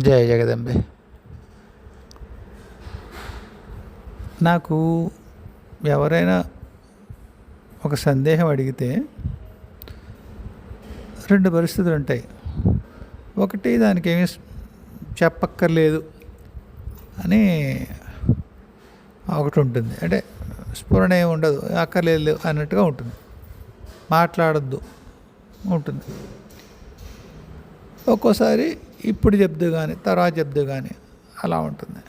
జయ జగదంబే. నాకు ఎవరైనా ఒక సందేహం అడిగితే రెండు పరిస్థితులు ఉంటాయి. ఒకటి, దానికి ఏమీ చెప్పక్కర్లేదు అని ఒకటి ఉంటుంది, అంటే స్ఫురణ ఏమి ఉండదు, అక్కర్లేదు అన్నట్టుగా ఉంటుంది, మాట్లాడద్దు ఉంటుంది. ఒక్కోసారి ఇప్పుడు చెప్దు కానీ తర్వాత చెప్దు కానీ అలా ఉంటుంది.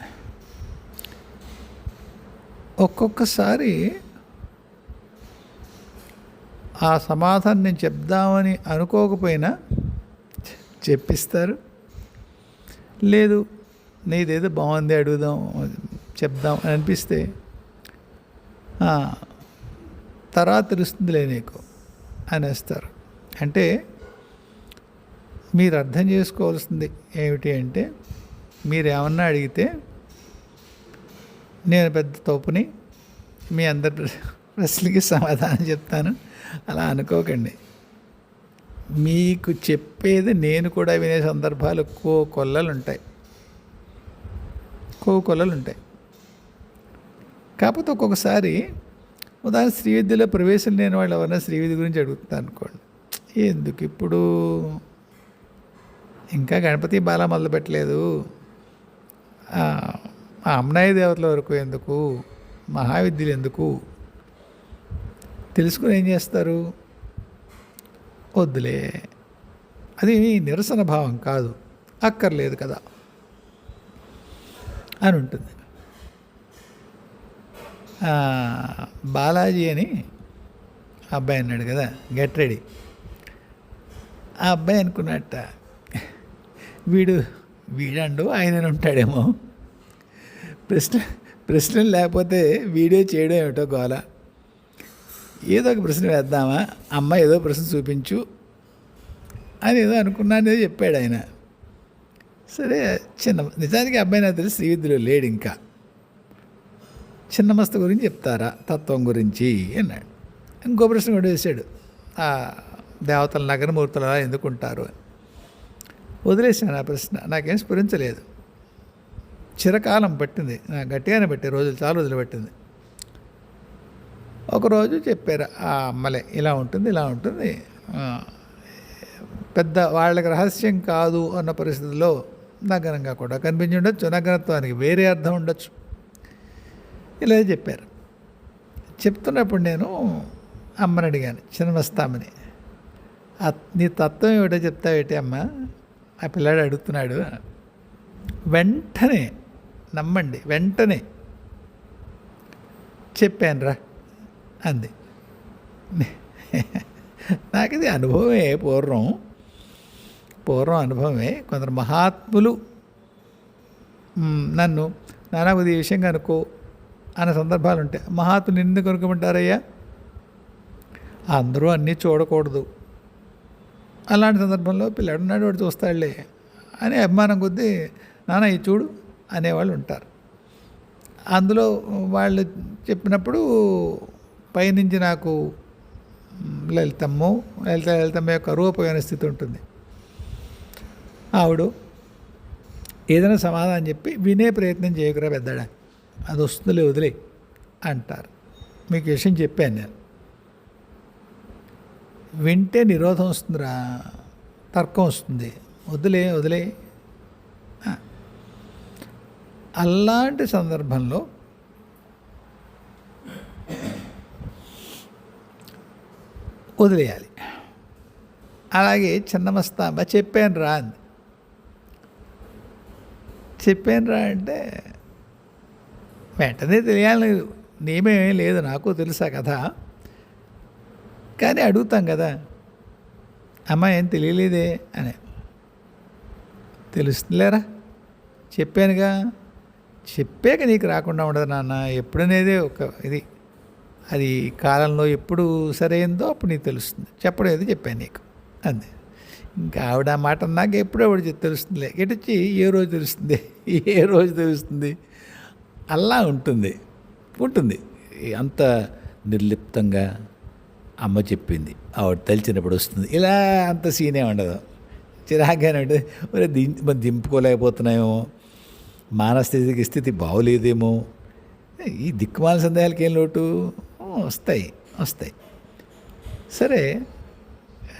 ఒక్కొక్కసారి ఆ సమాధానం నేను చెప్దామని అనుకోకపోయినా చెప్పిస్తారు. లేదు, నీదేదో బాగుంది, అడుగుదాం, చెప్దాం అని అనిపిస్తే తర్వాత తెలుస్తుందిలే నీకు అనేస్తారు. అంటే మీరు అర్థం చేసుకోవాల్సింది ఏమిటి అంటే, మీరు ఏమన్నా అడిగితే నేను పెద్ద తోపుని మీ అందరి ప్రశ్నలకి సమాధానం చెప్తాను అలా అనుకోకండి. మీకు చెప్పేది నేను కూడా వినే సందర్భాలు కొల్లలు ఉంటాయి. కాకపోతే ఒక్కొక్కసారి ఉదాహరణ శ్రీ విద్యలో ప్రవేశం లేని వాళ్ళు ఎవరైనా శ్రీ విద్య గురించి అడుగుతాను అనుకోండి, ఎందుకు ఇప్పుడు ఇంకా గణపతి బాల మొదలు పెట్టలేదు, అమ్నాయి దేవతల వరకు ఎందుకు, మహావిద్యలు ఎందుకు, తెలుసుకుని ఏం చేస్తారు? వద్దులే, అది నిరసన భావం కాదు, అక్కర్లేదు కదా అని ఉంటుంది. బాలాజీ అని అబ్బాయి అన్నాడు కదా, గెట్ రెడీ. ఆ అబ్బాయి అనుకున్నట్ట, వీడండు ఆయన ఉంటాడేమో, ప్రశ్నలు లేకపోతే వీడియో చేయడం ఏమిటో గోల, ఏదో ఒక ప్రశ్న వేద్దామా, అమ్మ ఏదో ప్రశ్న చూపించు అని ఏదో అనుకున్నానే చెప్పాడు ఆయన. సరే, నిజానికి అబ్బాయి నాకు తెలిసి శ్రీ విద్యలో లేడు, ఇంకా చిన్నమస్త గురించి చెప్తారా, తత్వం గురించి అన్నాడు. ఇంకో ప్రశ్న కూడా వేశాడు, ఆ దేవతల నగరమూర్తులు అలా ఎందుకుంటారు అని. వదిలేసాను ఆ ప్రశ్న, నాకేం స్ఫురించలేదు. చిరకాలం పట్టింది, నాకు గట్టిగానే పట్టే రోజులు, చాలా రోజులు పట్టింది. ఒకరోజు చెప్పారు ఆ అమ్మలే, ఇలా ఉంటుంది, ఇలా ఉంటుంది, పెద్ద వాళ్ళకి రహస్యం కాదు అన్న పరిస్థితుల్లో నగ్నంగా కూడా కనిపించి ఉండొచ్చు, నగ్నత్వానికి వేరే అర్థం ఉండొచ్చు, ఇలా చెప్పారు. చెప్తున్నప్పుడు నేను అమ్మని అడిగాను, చిన్నమస్తామని, నీ తత్వం ఏమిటో చెప్తావేటి అమ్మ, ఆ పిల్లాడు అడుగుతున్నాడు. వెంటనే నమ్మండి, వెంటనే చెప్పాను రా అంది. నాకు ఇది అనుభవమే, పూర్వం అనుభవమే. కొందరు మహాత్ములు నన్ను నానాకు ఈ విషయం కనుక్కో అనే సందర్భాలు ఉంటాయి. మహాత్ములు ఎందుకు కనుక్కోమంటారయ్యా, అందరూ అన్నీ చూడకూడదు, అలాంటి సందర్భంలో పిల్లాడున్నాడు వాడు చూస్తాడులే అని అభిమానం కొద్దీ నాన్న ఇది చూడు అనేవాళ్ళు ఉంటారు. అందులో వాళ్ళు చెప్పినప్పుడు పైనుంచి నాకు లలితమ్మ యొక్క రూపమైన స్థితి ఉంటుంది. ఆవిడ ఏదైనా సమాధానం చెప్పి వినే ప్రయత్నం చేయకురా పెద్దడా, అది వస్తుందిలే వదిలే అంటారు. మీకు విషయం చెప్పాను నేను, వింటే నిరోధం వస్తుందిరా, తర్కం వస్తుంది, వదిలే. అలాంటి సందర్భంలో వదిలేయాలి. అలాగే చిన్నమస్తాంబ చెప్పాను రా అంటే వెంటనే తెలియాలని నియమేమీ లేదు, నాకు తెలుసా కథ, కానీ అడుగుతాం కదా, అమ్మ ఏం తెలియలేదే అని. తెలుస్తుందిలేరా, చెప్పానుగా, చెప్పాక నీకు రాకుండా ఉండదు నాన్న, ఎప్పుడనేదే ఒక ఇది, అది కాలంలో ఎప్పుడు సరైందో అప్పుడు నీకు తెలుస్తుంది, చెప్పడం ఏదో చెప్పాను నీకు అంతే. ఇంకా ఆవిడ ఆ మాట నాకు ఎప్పుడో ఆవిడ తెలుస్తుందిలే, ఎటొచ్చి ఏ రోజు తెలుస్తుంది అలా ఉంటుంది. అంత నిర్లిప్తంగా అమ్మ చెప్పింది, ఆవిడ తలిచినప్పుడు వస్తుంది, ఇలా అంత సీనే ఉండదు. చిరాగ్గానే ఉంటుంది. మరి మరి దింపుకోలేకపోతున్నాయేమో, మానస్థితికి స్థితి బాగోలేదేమో, ఈ దిక్కుమాల సందేహాలకి ఏం లోటు, వస్తాయి వస్తాయి. సరే,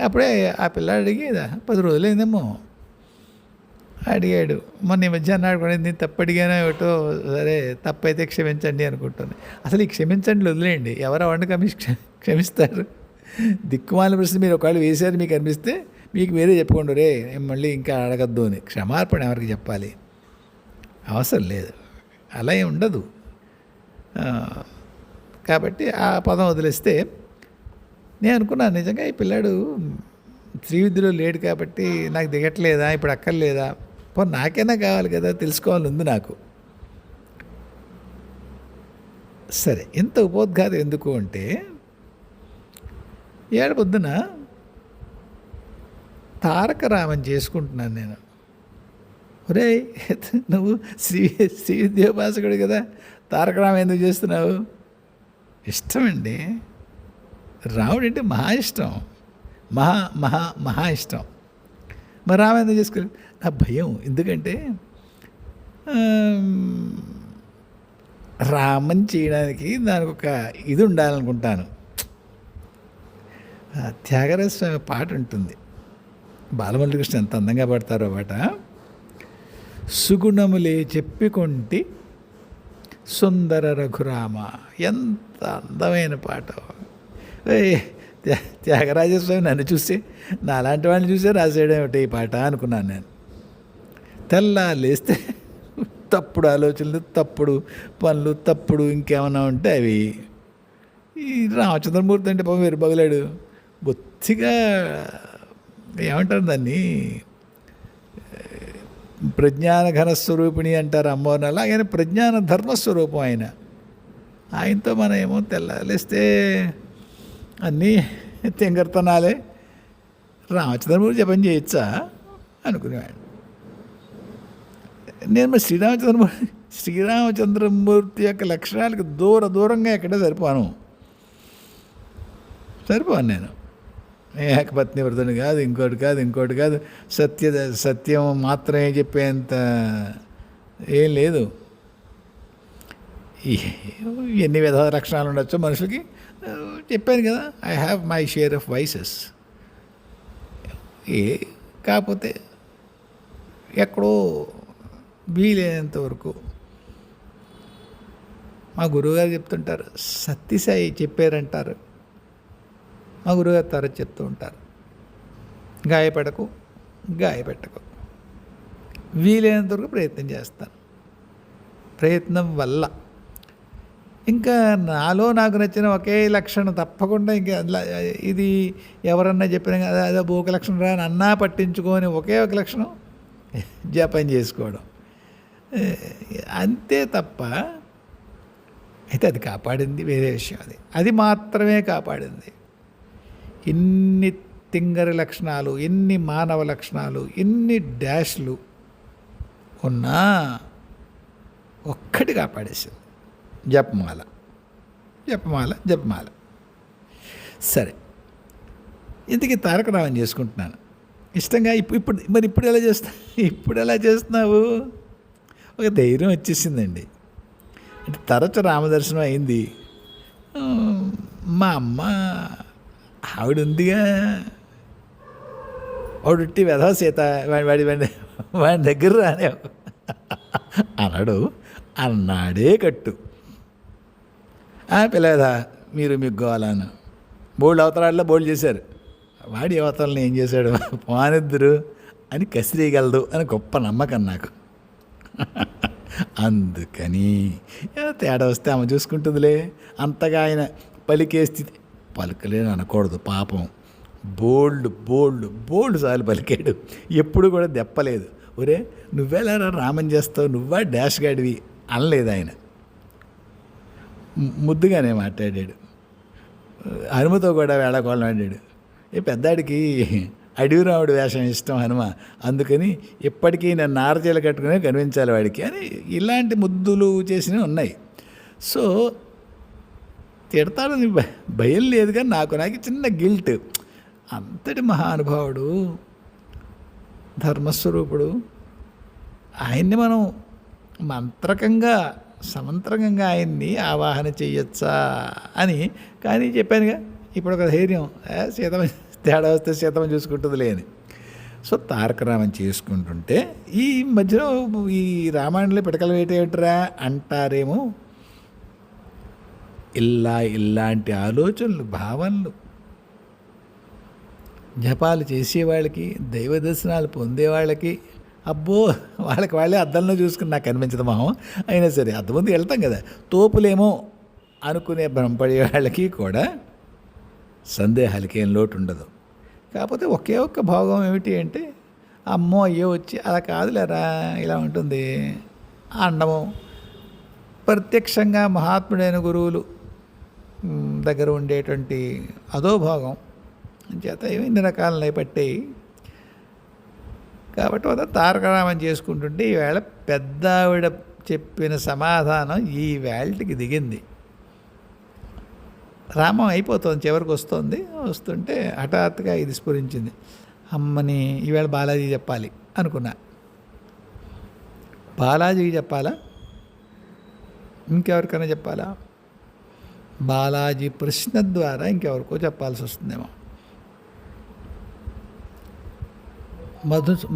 అప్పుడే ఆ పిల్లాడు అడిగి 10 రోజులైందేమో అడిగాడు. మొన్న ఈ మధ్య అన్నాడు కూడా, నేను తప్పు అడిగానో ఏమిటో, సరే తప్పైతే క్షమించండి అనుకుంటాను. అసలు ఈ క్షమించండి వదిలేయండి, ఎవరు అవ్వండి క్షమిస్తారు. దిక్కుమాల ప్రశ్న మీరు ఒకవేళ వేశారు మీకు అనిపిస్తే మీకు మీరే చెప్పుకోండి, రే మళ్ళీ ఇంకా అడగద్దు అని. క్షమార్పణ ఎవరికి చెప్పాలి, అవసరం లేదు, అలా ఏం ఉండదు. కాబట్టి ఆ పదం వదిలేస్తే నేను అనుకున్నాను, నిజంగా ఈ పిల్లాడు శ్రీవిద్యలో లేడు కాబట్టి నాకు దిగట్లేదా, ఇప్పుడు అక్కర్లేదా, నాకైనా కావాలి కదా, తెలుసుకోవాలని ఉంది నాకు. సరే, ఇంత ఉపోద్ఘాతం ఎందుకు అంటే, ఏడు పొద్దున తారక రామన్ చేసుకుంటున్నాను నేను. ఒరే, నువ్వు శ్రీవిద్యోపాసకుడు కదా, తారక రామ ఎందుకు చేస్తున్నావు? ఇష్టమండి, రాముడు అంటే మహా ఇష్టం, మహా ఇష్టం. మరి రామ ఎందుకు చేసుకోలేదు? నా భయం. ఎందుకంటే రామన్ చేయడానికి దానికి ఒక ఇది ఉండాలనుకుంటాను. త్యాగరాజ స్వామి పాట ఉంటుంది, బాలమురళీకృష్ణ ఎంత అందంగా పాడతారో పాట. సుగుణములే చెప్పికొంటి సుందర రఘురామ, ఎంత అందమైన పాట. త్యాగరాజస్వామి నన్ను చూసి, నా అలాంటి వాళ్ళని చూసే రాసేయడం ఏమిటి ఈ పాట అనుకున్నాను నేను. తెల్లాలేస్తే తప్పుడు ఆలోచనలు, తప్పుడు పనులు, తప్పుడు ఇంకేమైనా ఉంటే అవి. ఈ రామచంద్రమూర్తి అంటే పాపం వేరు బగలాడు, బొత్తిగా ఏమంటారు దాన్ని, ప్రజ్ఞాన ఘనస్వరూపిణి అంటారు అమ్మవారిని. అలాగైనా ప్రజ్ఞాన ధర్మస్వరూపం ఆయనతో మనం ఏమో తెల్లాలేస్తే అన్నీ తెంగర్తనాలే, రామచంద్రమూర్తి జపం చేయొచ్చా అనుకునేవాడు నేను. మరి శ్రీరామచంద్రమూర్తి యొక్క లక్షణాలకు దూరంగా ఎక్కడే సరిపోను నేను. ఏకపత్ని వ్రతుని కాదు, ఇంకోటి కాదు, సత్యం మాత్రమే చెప్పేంత ఏం లేదు. ఎన్ని విధ లక్షణాలు ఉండొచ్చో మనుషులకి చెప్పాను కదా. I have my share of vices. కాకపోతే ఎక్కడో వీలైనంత వరకు మా గురువుగారు చెప్తుంటారు, సత్యసాయి చెప్పారంటారు, మా గురువుగారు తరచు చెప్తూ ఉంటారు, గాయపడకు, గాయపెట్టకు. వీలైనంత వరకు ప్రయత్నం చేస్తాను. ప్రయత్నం వల్ల ఇంకా నాలో నాకు నచ్చిన ఒకే లక్షణం తప్పకుండా, ఇంకా ఇది ఎవరన్నా చెప్పిన అదే ఒక లక్షణం రా అన్నా పట్టించుకొని ఒకే ఒక లక్షణం జపం చేసుకోవడం, అంతే తప్ప. అయితే అది కాపాడింది వేరే విషయం, అది మాత్రమే కాపాడింది. ఎన్ని తింగరి లక్షణాలు, ఎన్ని మానవ లక్షణాలు, ఎన్ని డాష్లు ఉన్నా ఒక్కటి కాపాడేసింది, జపమాల. సరే, ఇంతకీ తారక రామన్ చేసుకుంటున్నాను ఇష్టంగా. ఇప్పుడు ఎలా చేస్తున్నావు? ఒక ధైర్యం వచ్చేసిందండి. అంటే తరచు రామదర్శనం అయింది. మా అమ్మ ఆవిడ ఉందిగా, వాడుట్టి వెధవ సీత, వాడి దగ్గర రానే అన్నాడే కట్టు. పిల్లదా మీరు మీకు గోవాలను బోల్డ్ అవతరాల్లో బోల్డ్ చేశారు, వాడి అవతరాలను ఏం చేశాడు పోనిద్దరు అని కసిరేయగలదు అని గొప్ప నమ్మకం నాకు. అందుకని తేడా వస్తే ఆమె చూసుకుంటుందిలే. అంతగా ఆయన పలికే స్థితి, పలకలేని అనకూడదు పాపం, బోల్డ్ సార్లు పలికాడు, ఎప్పుడు కూడా దెప్పలేదు. ఒరే నువ్వేలా రామన్ చేస్తావు, నువ్వా డాష్ గాడివి అనలేదు ఆయన. ముద్దుగానే మాట్లాడాడు, హనుమతో కూడా వేళకోళం ఆడాడు. పెద్దాడికి అడవిరాముడు వేషం ఇష్టం హనుమ, అందుకని ఇప్పటికీ నేను నారచీల కట్టుకునే కనిపించాలి వాడికి అని ఇలాంటి ముద్దులు చేసినవి ఉన్నాయి. సో తిడతాడని భయం లేదు, కానీ నాకు చిన్న గిల్ట్. అంతటి మహానుభావుడు ధర్మస్వరూపుడు. ఆయన్ని మనం మంత్రకంగా సమంత్రకంగా ఆయన్ని ఆవాహన చెయ్యొచ్చా అని. కానీ చెప్పానుగా ఇప్పుడు ఒక ధైర్యం, సీతమ్మ తేడా వస్తే సీతమ్మ చూసుకుంటుందిలే అని. సో తారక రామం చేసుకుంటుంటే ఈ మధ్యలో ఈ రామాయణంలో పిడకలు వేటేమిట్రా అంటారేమో. ఇలాంటి ఆలోచనలు, భావనలు జపాలు చేసేవాళ్ళకి, దైవ దర్శనాలు పొందేవాళ్ళకి, అబ్బో వాళ్ళే అద్దంలో చూసుకుని నాకు అనిపించదు మొహం. అయినా సరే అద్దం ముందు వెళ్తాం కదా, తోపులేమో అనుకునే భ్రమపడే వాళ్ళకి కూడా సందేహాలకి ఏం లోటు ఉండదు. కాకపోతే ఒకే ఒక్క భాగం ఏమిటి అంటే, అమ్మో అయ్యో వచ్చి అలా కాదులేరా ఇలా ఉంటుంది అండము. ప్రత్యక్షంగా మహాత్ముడైన గురువులు దగ్గర ఉండేటువంటి అదో భాగం చేత ఇన్ని రకాలనే పట్టాయి. కాబట్టి తారకరామం చేసుకుంటుంటే ఈవేళ పెద్ద ఆవిడ చెప్పిన సమాధానం ఈ వేళటికి దిగింది. రామం అయిపోతుంది, చివరికి వస్తుంటే హఠాత్తుగా ఇది స్ఫురించింది. అమ్మని ఈవేళ బాలాజీ చెప్పాలి అనుకున్నా. బాలాజీకి చెప్పాలా, ఇంకెవరికైనా చెప్పాలా? బాలాజీ ప్రశ్న ద్వారా ఇంకెవరికో చెప్పాల్సి వస్తుందేమో.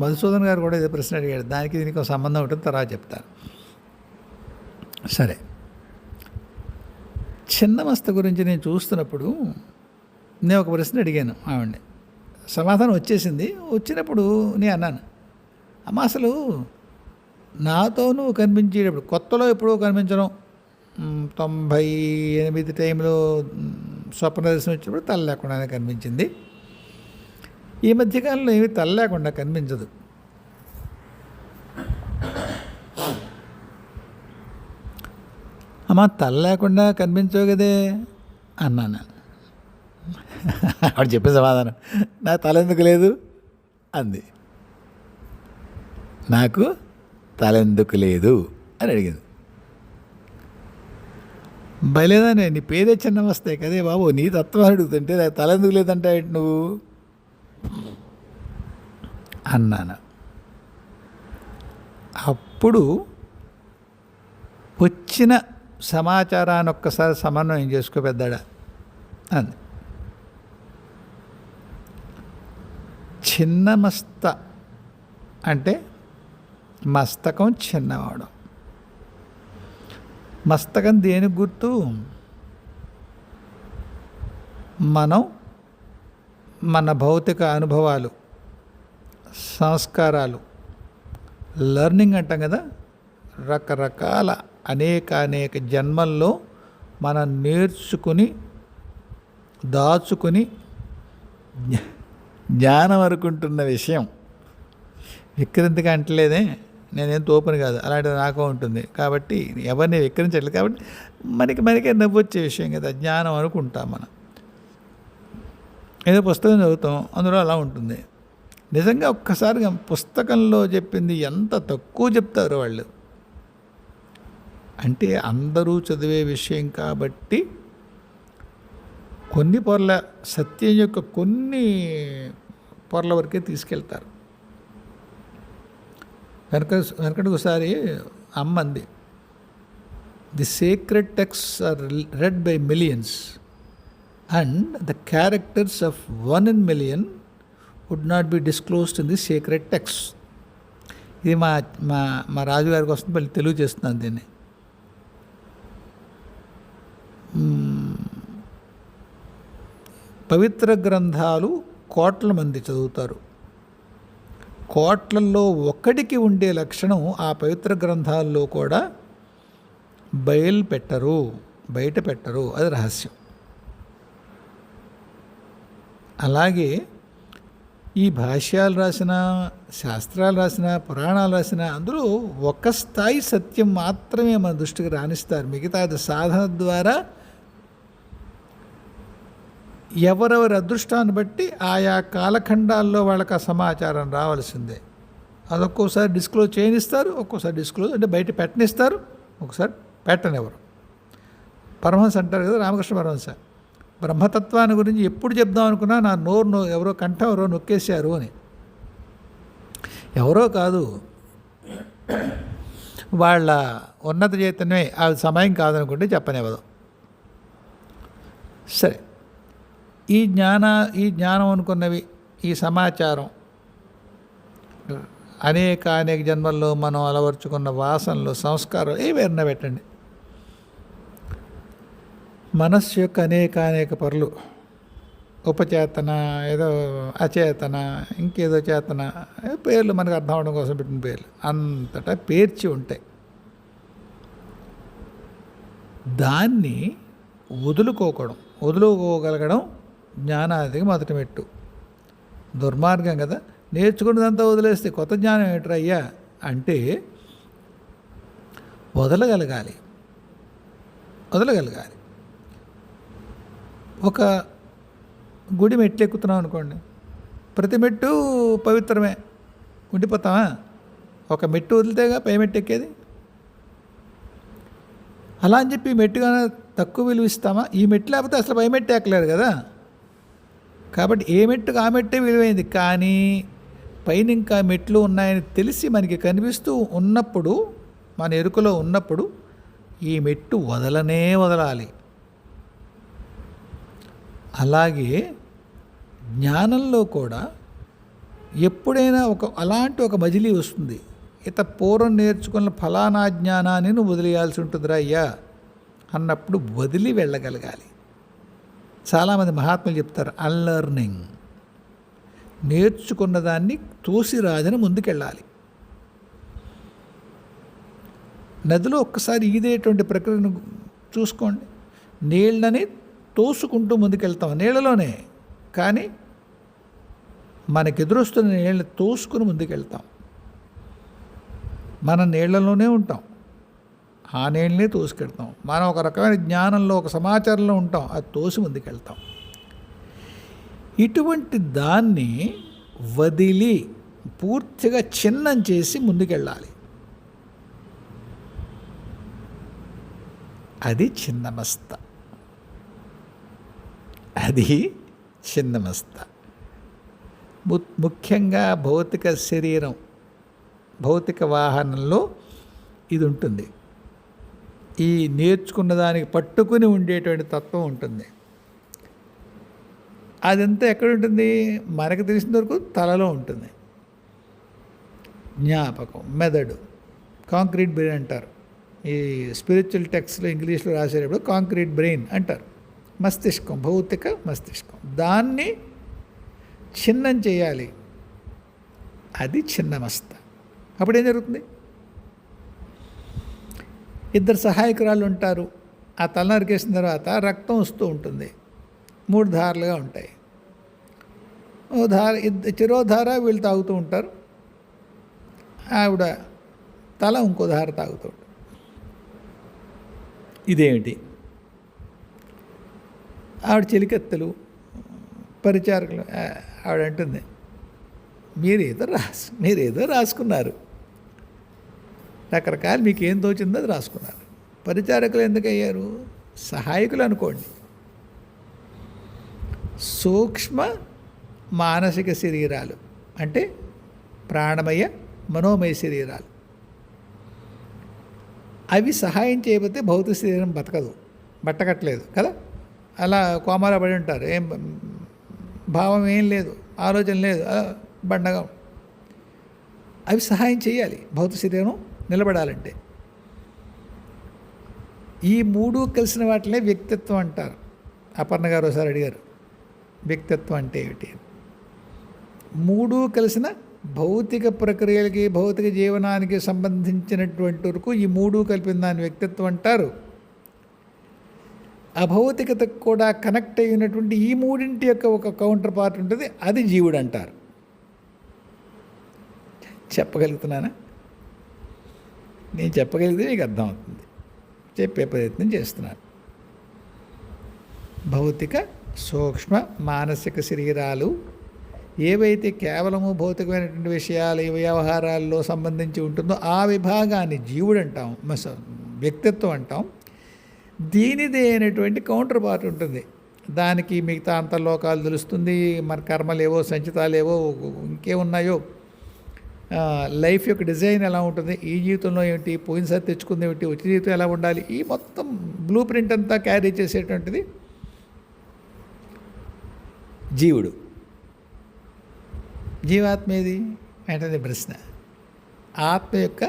మధుసూదన్ గారు కూడా ఇదే ప్రశ్న అడిగాడు. దానికి దీనికి ఒక సంబంధం ఉంటుంది, తర్వాత చెప్తాను. సరే, చిన్నమస్త గురించి నేను చూస్తున్నప్పుడు నేను ఒక ప్రశ్న అడిగాను ఆవిడ్ని. సమాధానం వచ్చేసింది. వచ్చినప్పుడు నేను అన్నాను, అమ్మ అసలు నాతో నువ్వు కనిపించేటప్పుడు కొత్తలో ఎప్పుడో కనిపించడం, 98 టైంలో స్వప్న దర్శనం వచ్చినప్పుడు తల లేకుండానే కనిపించింది. ఈ మధ్యకాలంలో ఏమీ తల లేకుండా కనిపించదు. అమ్మ తల లేకుండా కనిపించవు కదే అన్నాను. ఆవిడ చెప్పే సమాధానం, నాకు తల ఎందుకు లేదు అంది. నాకు తల ఎందుకు లేదు అని అడిగింది. బయలేదానే, నీ పేరే చిన్న వస్తాయి కదే బాబు, నీ తత్వం అడుగుతుంటే నాకు తల ఎందుకు లేదంటే నువ్వు అన్నాను. అప్పుడు వచ్చిన సమాచారాన్ని ఒక్కసారి సమన్వయం చేసుకో పెద్దాడా అంది. చిన్నమస్త అంటే మస్తకం చిన్నవాడు. మస్తకం దేనికి గుర్తు? మనం మన భౌతిక అనుభవాలు, సంస్కారాలు, లెర్నింగ్ అంటాం కదా, రకరకాల అనేక జన్మల్లో మనం నేర్చుకుని దాచుకుని జ్ఞానం అనుకుంటున్న విషయం. విక్రింతగా అంటలేదే, నేనేం తోపని కాదు, అలాంటిది నాకు ఉంటుంది. కాబట్టి ఎవరిని విక్రించట్లేదు. కాబట్టి మనకే నవ్వొచ్చే విషయం కదా, జ్ఞానం అనుకుంటాం మనం. ఏదో పుస్తకం చదువుతాం, అందులో అలా ఉంటుంది. నిజంగా ఒక్కసారిగా పుస్తకంలో చెప్పింది ఎంత తక్కువ చెప్తారు వాళ్ళు. అంటే అందరూ చదివే విషయం కాబట్టి కొన్ని పొరల, సత్యం యొక్క కొన్ని పొరల వరకే తీసుకెళ్తారు. వెనకటి ఒకసారి అమ్మంది, the secret texts are read by millions and the characters of 1 in million would not be disclosed in the secret text. ఇది మా రాజుగారికి వస్తుంది, మళ్ళీ తెలుగు చేస్తున్నాను దీన్ని. పవిత్ర గ్రంథాలు కోట్ల మంది చదువుతారు. కోట్లల్లో ఒక్కడికి ఉండే లక్షణం ఆ పవిత్ర గ్రంథాల్లో కూడా బయట పెట్టరు. అది రహస్యం. అలాగే ఈ భాష్యాలు రాసిన, శాస్త్రాలు రాసిన, పురాణాలు రాసిన అందులో ఒక స్థాయి సత్యం మాత్రమే మన దృష్టికి రాణిస్తారు. మిగతాది సాధన ద్వారా ఎవరెవరి అదృష్టాన్ని బట్టి ఆయా కాలఖండాల్లో వాళ్ళకి ఆ సమాచారం రావాల్సిందే. అది ఒక్కోసారి డిస్క్లోజ్ చేయనిస్తారు, ఒక్కోసారి డిస్క్లోజ్ అంటే బయట పెట్టనిస్తారు, ఒకసారి పెట్టనివ్వరు. పరమహంస అంటారు కదా, రామకృష్ణ పరమహంస, బ్రహ్మతత్వాన్ని గురించి ఎప్పుడు చెప్దాం అనుకున్నా నా నోరు ఎవరో కంఠం ఎవరో నొక్కేశారు అని. ఎవరో కాదు, వాళ్ళ ఉన్నత చైతన్యమే. అది సమయం కాదనుకుంటే చెప్పనివ్వదు. సరే, ఈ జ్ఞానం అనుకున్నవి, ఈ సమాచారం అనేక జన్మల్లో మనం అలవర్చుకున్న వాసనలు, సంస్కారాలు ఏవైనా పెట్టండి. మనస్సు యొక్క అనేక పరులు, ఉపచేతన, ఏదో అచేతన, ఇంకేదో చేతన, పేర్లు మనకు అర్థం అవడం కోసం పెట్టిన పేర్లు అంతటా పేర్చి ఉంటాయి. దాన్ని వదులుకోగలగడం జ్ఞానానికి మొదటి మెట్టు. దుర్మార్గం కదా, నేర్చుకున్నదంతా వదిలేస్తే కొత్త జ్ఞానం ఏంట్రా అయ్యా అంటే వదలగలగాలి. ఒక గుడి మెట్లు ఎక్కుతున్నాం అనుకోండి, ప్రతి మెట్టు పవిత్రమే, ఉండిపోతామా? ఒక మెట్టు వదిలితేగా పై మెట్టు ఎక్కేది. అలా అని చెప్పి మెట్టుగా తక్కువ విలువిస్తామా? ఈ మెట్టు లేకపోతే అసలు పై మెట్టు ఎక్కలేరు కదా. కాబట్టి ఏ మెట్టుకు ఆ మెట్టే విలువైంది. కానీ పైన ఇంకా మెట్లు ఉన్నాయని తెలిసి మనకి కనిపిస్తూ ఉన్నప్పుడు, మన ఎరుకలో ఉన్నప్పుడు ఈ మెట్టు వదలాలి. అలాగే జ్ఞానంలో కూడా ఎప్పుడైనా అలాంటి ఒక మజిలీ వస్తుంది. పూర్వం నేర్చుకున్న ఫలానా జ్ఞానాన్ని నువ్వు వదిలేయాల్సి ఉంటుందిరా అయ్యా అన్నప్పుడు వదిలి వెళ్ళగలగాలి. చాలామంది మహాత్ములు చెప్తారు, అన్లర్నింగ్. నేర్చుకున్న దాన్ని తోసిరాజని ముందుకెళ్ళాలి. నదిలో ఒక్కసారి ఈదేటువంటి ప్రక్రియను చూసుకోండి. నీళ్ళని తోసుకుంటూ ముందుకెళ్తాం నీళ్ళలోనే, కానీ మనకెదురొస్తున్న నీళ్ళని తోసుకుని ముందుకెళ్తాం. మనం నీళ్లలోనే ఉంటాం, ఆ నీళ్ళనే తోసుకెళ్తాం. మనం ఒక రకమైన జ్ఞానంలో, ఒక సమాచారంలో ఉంటాం, అది తోసి ముందుకెళ్తాం. ఇటువంటి దాన్ని వదిలి పూర్తిగా చిన్నం చేసి ముందుకెళ్ళాలి. అది చిన్నమస్త. ముఖ్యంగా భౌతిక శరీరం, భౌతిక వాహనంలో ఇది ఉంటుంది. ఈ నేర్చుకున్న దానికి పట్టుకుని ఉండేటువంటి తత్వం ఉంటుంది. అదంతా ఎక్కడ ఉంటుంది? మనకు తెలిసిన వరకు తలలో ఉంటుంది. జ్ఞాపకం, మెదడు, కాంక్రీట్ బ్రెయిన్ అంటారు. ఈ స్పిరిచువల్ టెక్స్ట్లో ఇంగ్లీష్లో రాసేటప్పుడు కాంక్రీట్ బ్రెయిన్ అంటారు. మస్తిష్కం, భౌతిక మస్తిష్కం. దాన్ని చిన్నం చేయాలి. అది చిన్నమస్త. అప్పుడు ఏం జరుగుతుంది? ఇద్దరు సహాయకురాళ్ళు ఉంటారు. ఆ తల నరికేసిన తర్వాత రక్తం వస్తూ ఉంటుంది. 3 ధారలుగా ఉంటాయి. ఓ ధార, చెరో ధార వీళ్ళు తాగుతూ ఉంటారు. ఆవిడ తల ఇంకో ధార తాగుతూ ఉంటుంది. ఇదేమిటి? ఆవిడ చెలికత్తెలు, పరిచారకులు. ఆవిడ అంటుంది, మీరేదో రాసుకున్నారు, రకరకాలు మీకు ఏం తోచిందో అది రాసుకున్నారు. పరిచారకులు ఎందుకు అయ్యారు? సహాయకులు అనుకోండి. సూక్ష్మ మానసిక శరీరాలు అంటే ప్రాణమయ, మనోమయ శరీరాలు. అవి సహాయం చేయకపోతే భౌతిక శరీరం బట్టకట్లేదు కదా. అలా కోమాలో పడి ఉంటారు. ఏం భావం ఏం లేదు, ఆలోచన లేదు, బండగా. అవి సహాయం చేయాలి భౌతిక శరీరం నిలబడాలంటే. ఈ 3 కలిసిన వాటినే వ్యక్తిత్వం అంటారు. అపర్ణ గారు ఒకసారి అడిగారు, వ్యక్తిత్వం అంటే ఏమిటి? 3 కలిసిన భౌతిక ప్రక్రియలకి, భౌతిక జీవనానికి సంబంధించినటువంటి వరకు ఈ 3 కలిపిన దాని వ్యక్తిత్వం అంటారు. అభౌతికతకు కూడా కనెక్ట్ అయినటువంటి ఈ 3 యొక్క ఒక కౌంటర్ పార్ట్ ఉంటుంది, అది జీవుడు అంటారు. చెప్పగలుగుతున్నానా? నేను చెప్పగలిగితే మీకు అర్థమవుతుంది. చెప్పే ప్రయత్నం చేస్తున్నాను. భౌతిక, సూక్ష్మ, మానసిక శరీరాలు ఏవైతే కేవలము భౌతికమైనటువంటి విషయాలు, వ్యవహారాల్లో సంబంధించి ఉంటుందో ఆ విభాగాన్ని జీవుడు అంటాం, వ్యక్తిత్వం అంటాం. దీనిదే అయినటువంటి కౌంటర్ పార్ట్ ఉంటుంది. దానికి మిగతా అంతర్లోకాలు తెలుస్తుంది, మన కర్మలేవో, సంచితాలేవో, ఇంకేమున్నాయో లైఫ్ యొక్క డిజైన్ ఎలా ఉంటుంది, ఈ జీవితంలో ఏమిటి, పోయినసారి తెచ్చుకుంది ఏమిటి, వచ్చే జీవితం ఎలా ఉండాలి, ఈ మొత్తం బ్లూ ప్రింట్ అంతా క్యారీ చేసేటువంటిది జీవుడు. జీవాత్మ ఏది అంటే ప్రశ్న. ఆత్మ యొక్క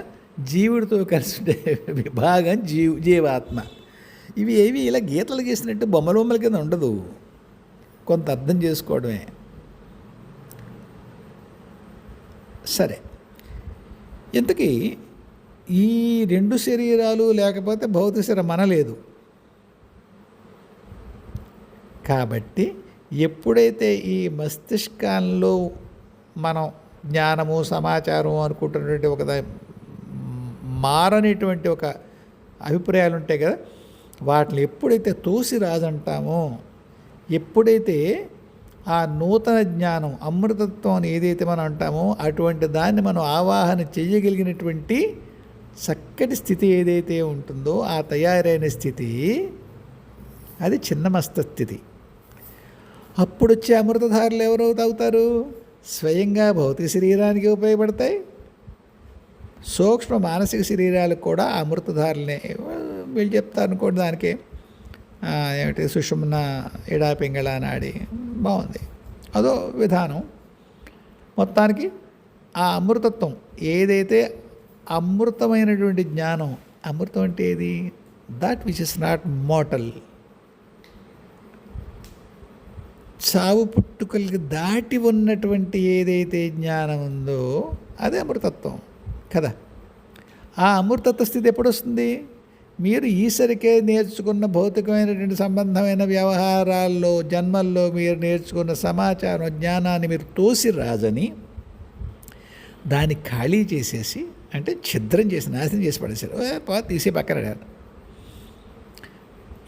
జీవుడితో కలిసి ఉండే విభాగం జీవాత్మ. ఇవి ఏవి ఇలా గీతలు గీసినట్టు బొమ్మల కింద ఉండదు, కొంత అర్థం చేసుకోవడమే. సరే, ఇంతకీ ఈ 2 శరీరాలు లేకపోతే భౌతిక శరీరం మనలేదు. కాబట్టి ఎప్పుడైతే ఈ మస్తిష్కంలో మనం జ్ఞానము సమాచారం అనుకుంటున్నటువంటి ఒక మారనేటువంటి ఒక అభిప్రాయాలు ఉంటాయి కదా, వాటిని ఎప్పుడైతే తోసి రాజంటామో, ఎప్పుడైతే ఆ నూతన జ్ఞానం అమృతత్వం అని ఏదైతే మనం అంటామో అటువంటి దాన్ని మనం ఆవాహన చేయగలిగినటువంటి చక్కటి స్థితి ఏదైతే ఉంటుందో ఆ తయారైన స్థితి అది చిన్నమస్త స్థితి. అప్పుడు వచ్చే అమృతధారలు ఎవరు తాగుతారు? స్వయంగా భౌతిక శరీరానికి ఉపయోగపడతాయి, సూక్ష్మ మానసిక శరీరాలకు కూడా అమృతధారలనే వీళ్ళు చెప్తారు అనుకోండి. దానికి ఏమిటి సుషుమ్న ఎడా పింగళ నాడి బాగుంది, అదో విధానం. మొత్తానికి ఆ అమృతత్వం ఏదైతే అమృతమైనటువంటి జ్ఞానం, అమృతం అంటే ఏది? That which is not mortal, చావు పుట్టుకలకి దాటి ఉన్నటువంటి ఏదైతే జ్ఞానం ఉందో అదే అమృతత్వం కదా. ఆ అమృతత్వ స్థితి ఎప్పుడు వస్తుంది? మీరు ఈసరికే నేర్చుకున్న భౌతికమైనటువంటి సంబంధమైన వ్యవహారాల్లో జన్మల్లో మీరు నేర్చుకున్న సమాచారం జ్ఞానాన్ని మీరు తోసి రాజని దాన్ని ఖాళీ చేసేసి, అంటే ఛిద్రం చేసి నాశనం చేసి పడేశారు, తీసే పక్కన.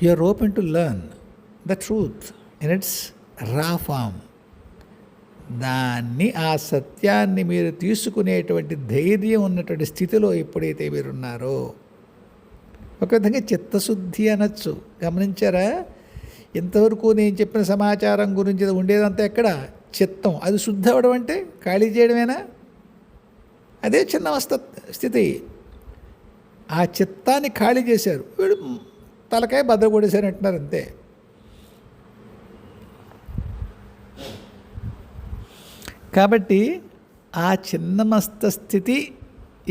You are open to learn the truth in its raw form. దాన్ని, ఆ సత్యాన్ని మీరు తీసుకునేటువంటి ధైర్యం ఉన్నటువంటి స్థితిలో ఎప్పుడైతే మీరున్నారో, ఒక విధంగా చిత్తశుద్ధి అనొచ్చు. గమనించారా? ఇంతవరకు నేను చెప్పిన సమాచారం గురించి ఉండేదంతా ఎక్కడ? చిత్తం. అది శుద్ధి అవ్వడం అంటే ఖాళీ చేయడమేనా? అదే చిన్న స్థితి. ఆ చిత్తాన్ని ఖాళీ చేశారు, వీడు తలకాయ బద్దలు కొడేశారు అంటున్నారు, అంతే. కాబట్టి ఆ చిన్నమస్త స్థితి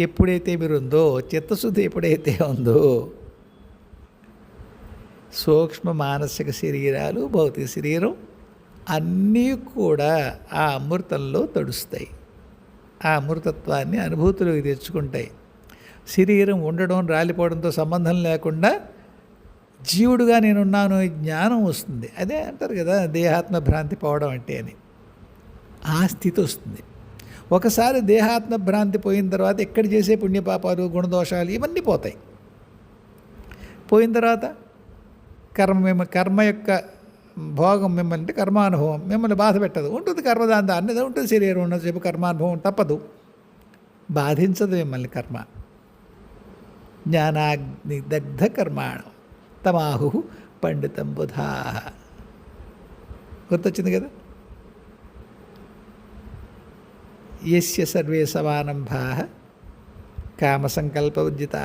ఎప్పుడైతే మీరు ఉందో, చిత్తశుద్ధి ఎప్పుడైతే ఉందో, సూక్ష్మ మానసిక శరీరాలు భౌతిక శరీరం అన్నీ కూడా ఆ అమృతంలో తడుస్తాయి, ఆ అమృతత్వాన్ని అనుభూతిలోకి తెచ్చుకుంటాయి. శరీరం ఉండడం రాలిపోవడంతో సంబంధం లేకుండా జీవుడుగా నేనున్నాను జ్ఞానం వస్తుంది. అదే అంటారు కదా దేహాత్మ భ్రాంతి పోవడం అంటే అని. ఆ స్థితి వస్తుంది. ఒకసారి దేహాత్మ భ్రాంతి పోయిన తర్వాత ఎక్కడ చేసే పుణ్యపాపాలు గుణదోషాలు ఇవన్నీ పోతాయి. పోయిన తర్వాత కర్మ యొక్క భోగం మిమ్మల్ని, కర్మానుభవం మిమ్మల్ని బాధ పెట్టదు, ఉంటుంది కర్మదాంత అన్నది ఉంటుంది. శరీరం ఉన్నసేపు కర్మానుభవం తప్పదు, బాధించదు మిమ్మల్ని కర్మ. జ్ఞానాగ్ని దగ్ధ కర్మాణం తమాహు పండితం బుధా. గుర్తొచ్చింది కదా? యస్య సర్వే సమానంభా కామసంకల్ప ఉజ్జితా.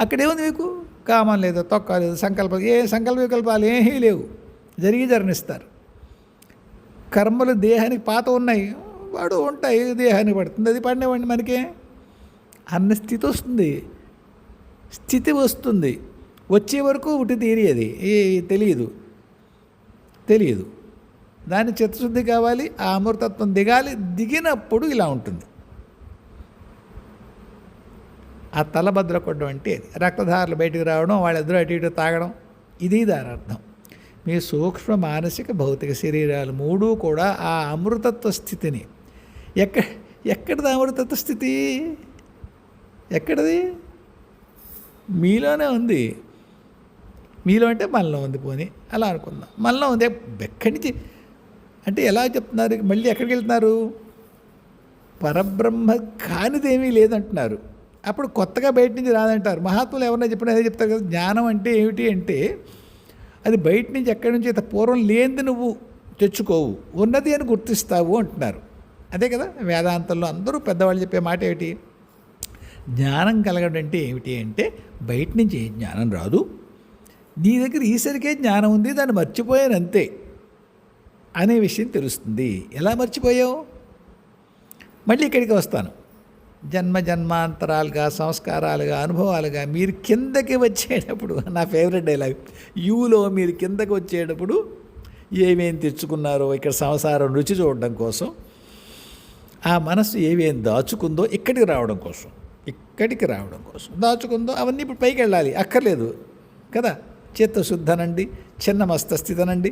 అక్కడేముంది? మీకు కామం లేదు, తొక్క లేదు, సంకల్పం, ఏ సంకల్ప వికల్పాలు ఏమీ లేవు, జరిగిస్తారు. కర్మలు దేహానికి పాత ఉన్నాయి, వాడు ఉంటాయి, దేహానికి పడుతుంది, అది పడినవ్వండి మనకే అన్న స్థితి వస్తుంది. స్థితి వస్తుంది, వచ్చే వరకు ఒకటి తీరేది తెలియదు. దాని చిత్తశుద్ధి కావాలి, ఆ అమృతత్వం దిగాలి. దిగినప్పుడు ఇలా ఉంటుంది. ఆ తలభద్ర కొట్టడం అంటే రక్తధారలు బయటకు రావడం, వాళ్ళిద్దరూ అటు ఇటు తాగడం, ఇది దాని అర్థం. మీ సూక్ష్మ మానసిక భౌతిక శరీరాలు మూడు కూడా ఆ అమృతత్వ స్థితిని ఎక్కడిది అమృతత్వ స్థితి? ఎక్కడిది? మీలోనే ఉంది. మీలో అంటే మనలో ఉంది. పోనీ అలా అనుకుందాం, మనలో ఉంది. ఎక్కడి నుంచి అంటే ఎలా చెప్తున్నారు? మళ్ళీ ఎక్కడికి వెళ్తున్నారు? పరబ్రహ్మ కానిదేమీ లేదంటున్నారు. అప్పుడు కొత్తగా బయట నుంచి రాదంటారు. మహాత్ములు ఎవరన్నా చెప్పినా అదే చెప్తారు కదా. జ్ఞానం అంటే ఏమిటి అంటే అది బయట నుంచి ఎక్కడి నుంచి పూర్వం లేనిది నువ్వు తెచ్చుకోవు, ఉన్నది అని గుర్తిస్తావు అంటున్నారు. అదే కదా వేదాంతంలో అందరూ పెద్దవాళ్ళు చెప్పే మాట ఏమిటి? జ్ఞానం కలగడం అంటే ఏమిటి అంటే బయట నుంచి ఏ జ్ఞానం రాదు, నీ దగ్గర ఈసరికే జ్ఞానం ఉంది, దాన్ని మర్చిపోయాను అంతే అనే విషయం తెలుస్తుంది. ఎలా మర్చిపోయావు? మళ్ళీ ఇక్కడికి వస్తాను. జన్మ జన్మాంతరాలుగా, సంస్కారాలుగా, అనుభవాలుగా మీరు కిందకి వచ్చేటప్పుడు, నా ఫేవరెట్ డైలాగ్, యూలో మీరు కిందకి వచ్చేటప్పుడు ఏమేం తెచ్చుకున్నారో ఇక్కడ సంసారం రుచి చూడడం కోసం, ఆ మనస్సు ఏమేం దాచుకుందో ఇక్కడికి రావడం కోసం దాచుకుందో అవన్నీ ఇప్పుడు పైకి వెళ్ళాలి. అక్కర్లేదు కదా, చిత్తశుద్ధనండి, చిన్న మస్తస్థితనండి,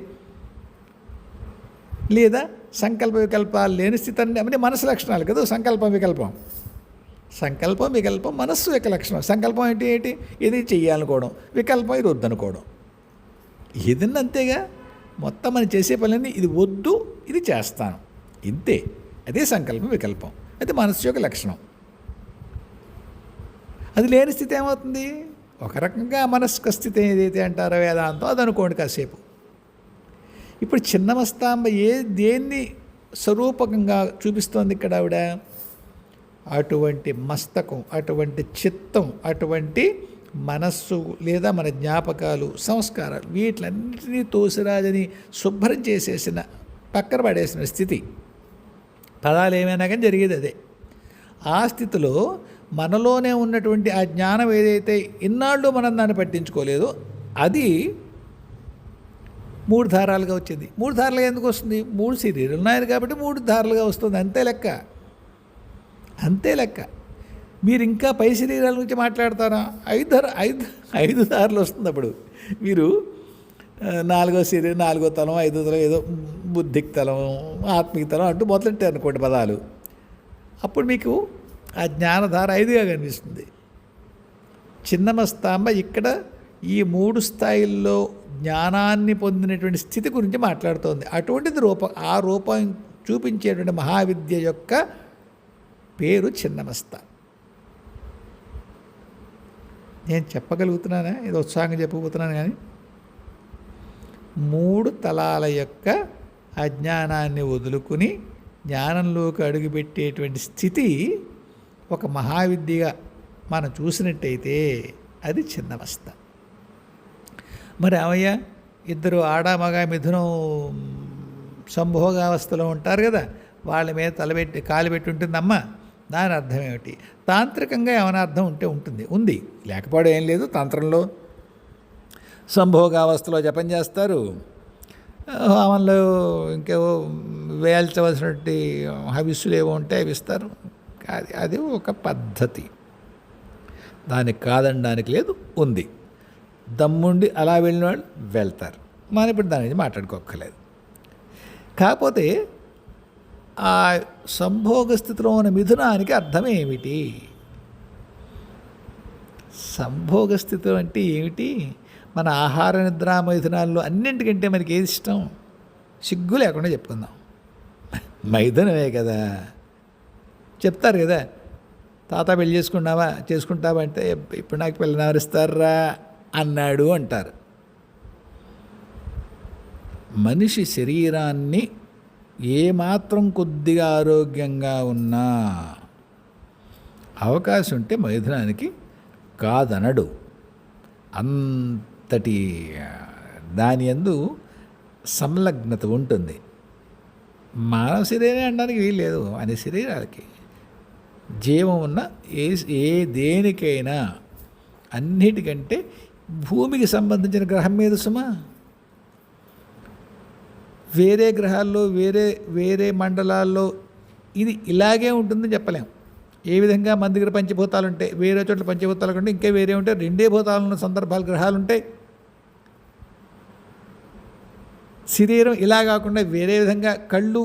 లేదా సంకల్ప వికల్పాలు లేని స్థితి అండి. అవన్నీ మనసు లక్షణాలు కదా. సంకల్పం వికల్పం మనస్సు యొక్క లక్షణం. సంకల్పం ఏంటి? ఇది చెయ్యాలనుకోవడం, వికల్పం ఇది వద్దనుకోవడం. ఏదన్నా అంతేగా, మొత్తం మనం చేసే పనులన్నీ ఇది వద్దు, ఇది చేస్తాను, ఇంతే. అదే సంకల్పం వికల్పం, అది మనస్సు యొక్క లక్షణం. అది లేని స్థితి ఏమవుతుంది? ఒక రకంగా మనస్క స్థితి ఏదైతే అంటారో వేదాంతం, అది అనుకోండి కాసేపు. ఇప్పుడు చిన్నమస్తాంబ దేన్ని స్వరూపకంగా చూపిస్తోంది ఇక్కడ ఆవిడ? అటువంటి మస్తకం, అటువంటి చిత్తం, అటువంటి మనస్సు లేదా మన జ్ఞాపకాలు, సంస్కారాలు, వీటిలన్నింటినీ తోసిరాజని శుభ్రం చేసేసిన, పక్కన పడేసిన స్థితి. పదాలు ఏమైనా కానీ జరిగేది అదే. ఆ స్థితిలో మనలోనే ఉన్నటువంటి ఆ జ్ఞానం ఏదైతే ఇన్నాళ్ళు మనం దాన్ని పట్టించుకోలేదో అది 3 ధారాలుగా వచ్చింది. 3 ధారలుగా ఎందుకు వస్తుంది? 3 శరీరాలు ఉన్నాయి కాబట్టి 3 ధారలుగా వస్తుంది, అంతే లెక్క. మీరు ఇంకా పై శరీరాల గురించి మాట్లాడతారా? 5 ధారలు వస్తుంది. అప్పుడు మీరు 4వ శరీరం, 4వ తలం, 5వ తలం, ఏదో బుద్ధిక్ తలం, ఆత్మిక తలం అంటూ మొదలెట్టారు అనుకోండి పదాలు. అప్పుడు మీకు ఆ జ్ఞానధార 5గా కనిపిస్తుంది. చిన్నమస్తాంబ ఇక్కడ ఈ 3 స్థాయిల్లో జ్ఞానాన్ని పొందినటువంటి స్థితి గురించి మాట్లాడుతోంది. అటువంటిది ఆ రూపం చూపించేటువంటి మహావిద్య యొక్క పేరు చిన్నమస్త. నేను చెప్పగలుగుతున్నానా? ఏదో ఉత్సాహంగా చెప్పబోతున్నాను కానీ 3 తలాల యొక్క అజ్ఞానాన్ని వదులుకుని జ్ఞానంలోకి అడుగుపెట్టేటువంటి స్థితి ఒక మహావిద్యగా మనం చూసినట్టయితే అది చిన్నమస్త. మరి అవయ్య ఇద్దరు ఆడ మగ మిథునం సంభోగావస్థలో ఉంటారు కదా, వాళ్ళ మీద తలబెట్టి కాలు పెట్టి ఉంటుందమ్మా. దాని అర్థం ఏమిటి? తాంత్రికంగా ఏమైనా అర్థం ఉంది, లేకపోవడం ఏం లేదు. తంత్రంలో సంభోగావస్థలో జపం చేస్తారు, హోమంలో ఇంకేవో వేల్చవలసినటువంటి హవిస్సులు ఏవో ఉంటే అవి ఇస్తారు. అది ఒక పద్ధతి, దానికి కాదనడానికి లేదు, ఉంది. దమ్ముండి అలా వెళ్ళిన వాళ్ళు వెళ్తారు. మనం ఇప్పుడు దాని నుంచి మాట్లాడుకోక్కర్లేదు. కాకపోతే ఆ సంభోగ స్థితిలో ఉన్న మిథునానికి అర్థం ఏమిటి? సంభోగ స్థితి అంటే ఏమిటి? మన ఆహార నిద్ర మైథునాల్లో అన్నింటికంటే మనకి ఏది ఇష్టం? సిగ్గు లేకుండా చెప్పుకుందాం, మైథునమే కదా. చెప్తారు కదా, తాత పెళ్లి చేసుకుంటావా అంటే ఇప్పుడు నాకు పిల్లని ఎవరిస్తారా అన్నాడు అంటారు. మనిషి శరీరాన్ని ఏమాత్రం కొద్దిగా ఆరోగ్యంగా ఉన్నా అవకాశం ఉంటే మైథునానికి కాదనడు. అంతటి దాని యందు సంలగ్నత ఉంటుంది. మానవ శరీరం అనడానికి వీల్లేదు, అనే శరీరాలకి జీవం ఉన్న ఏ దేనికైనా అన్నిటికంటే భూమికి సంబంధించిన గ్రహం మీద సుమా. వేరే గ్రహాల్లో వేరే మండలాల్లో ఇది ఇలాగే ఉంటుందని చెప్పలేం. ఏ విధంగా మన దగ్గర పంచభూతాలు ఉంటాయి, వేరే చోట్ల పంచభూతాలు కంటే ఇంకా వేరే ఉంటాయి. 2 భూతాలు ఉన్న సందర్భాలు గ్రహాలు ఉంటాయి. శరీరం ఇలా కాకుండా వేరే విధంగా కళ్ళు,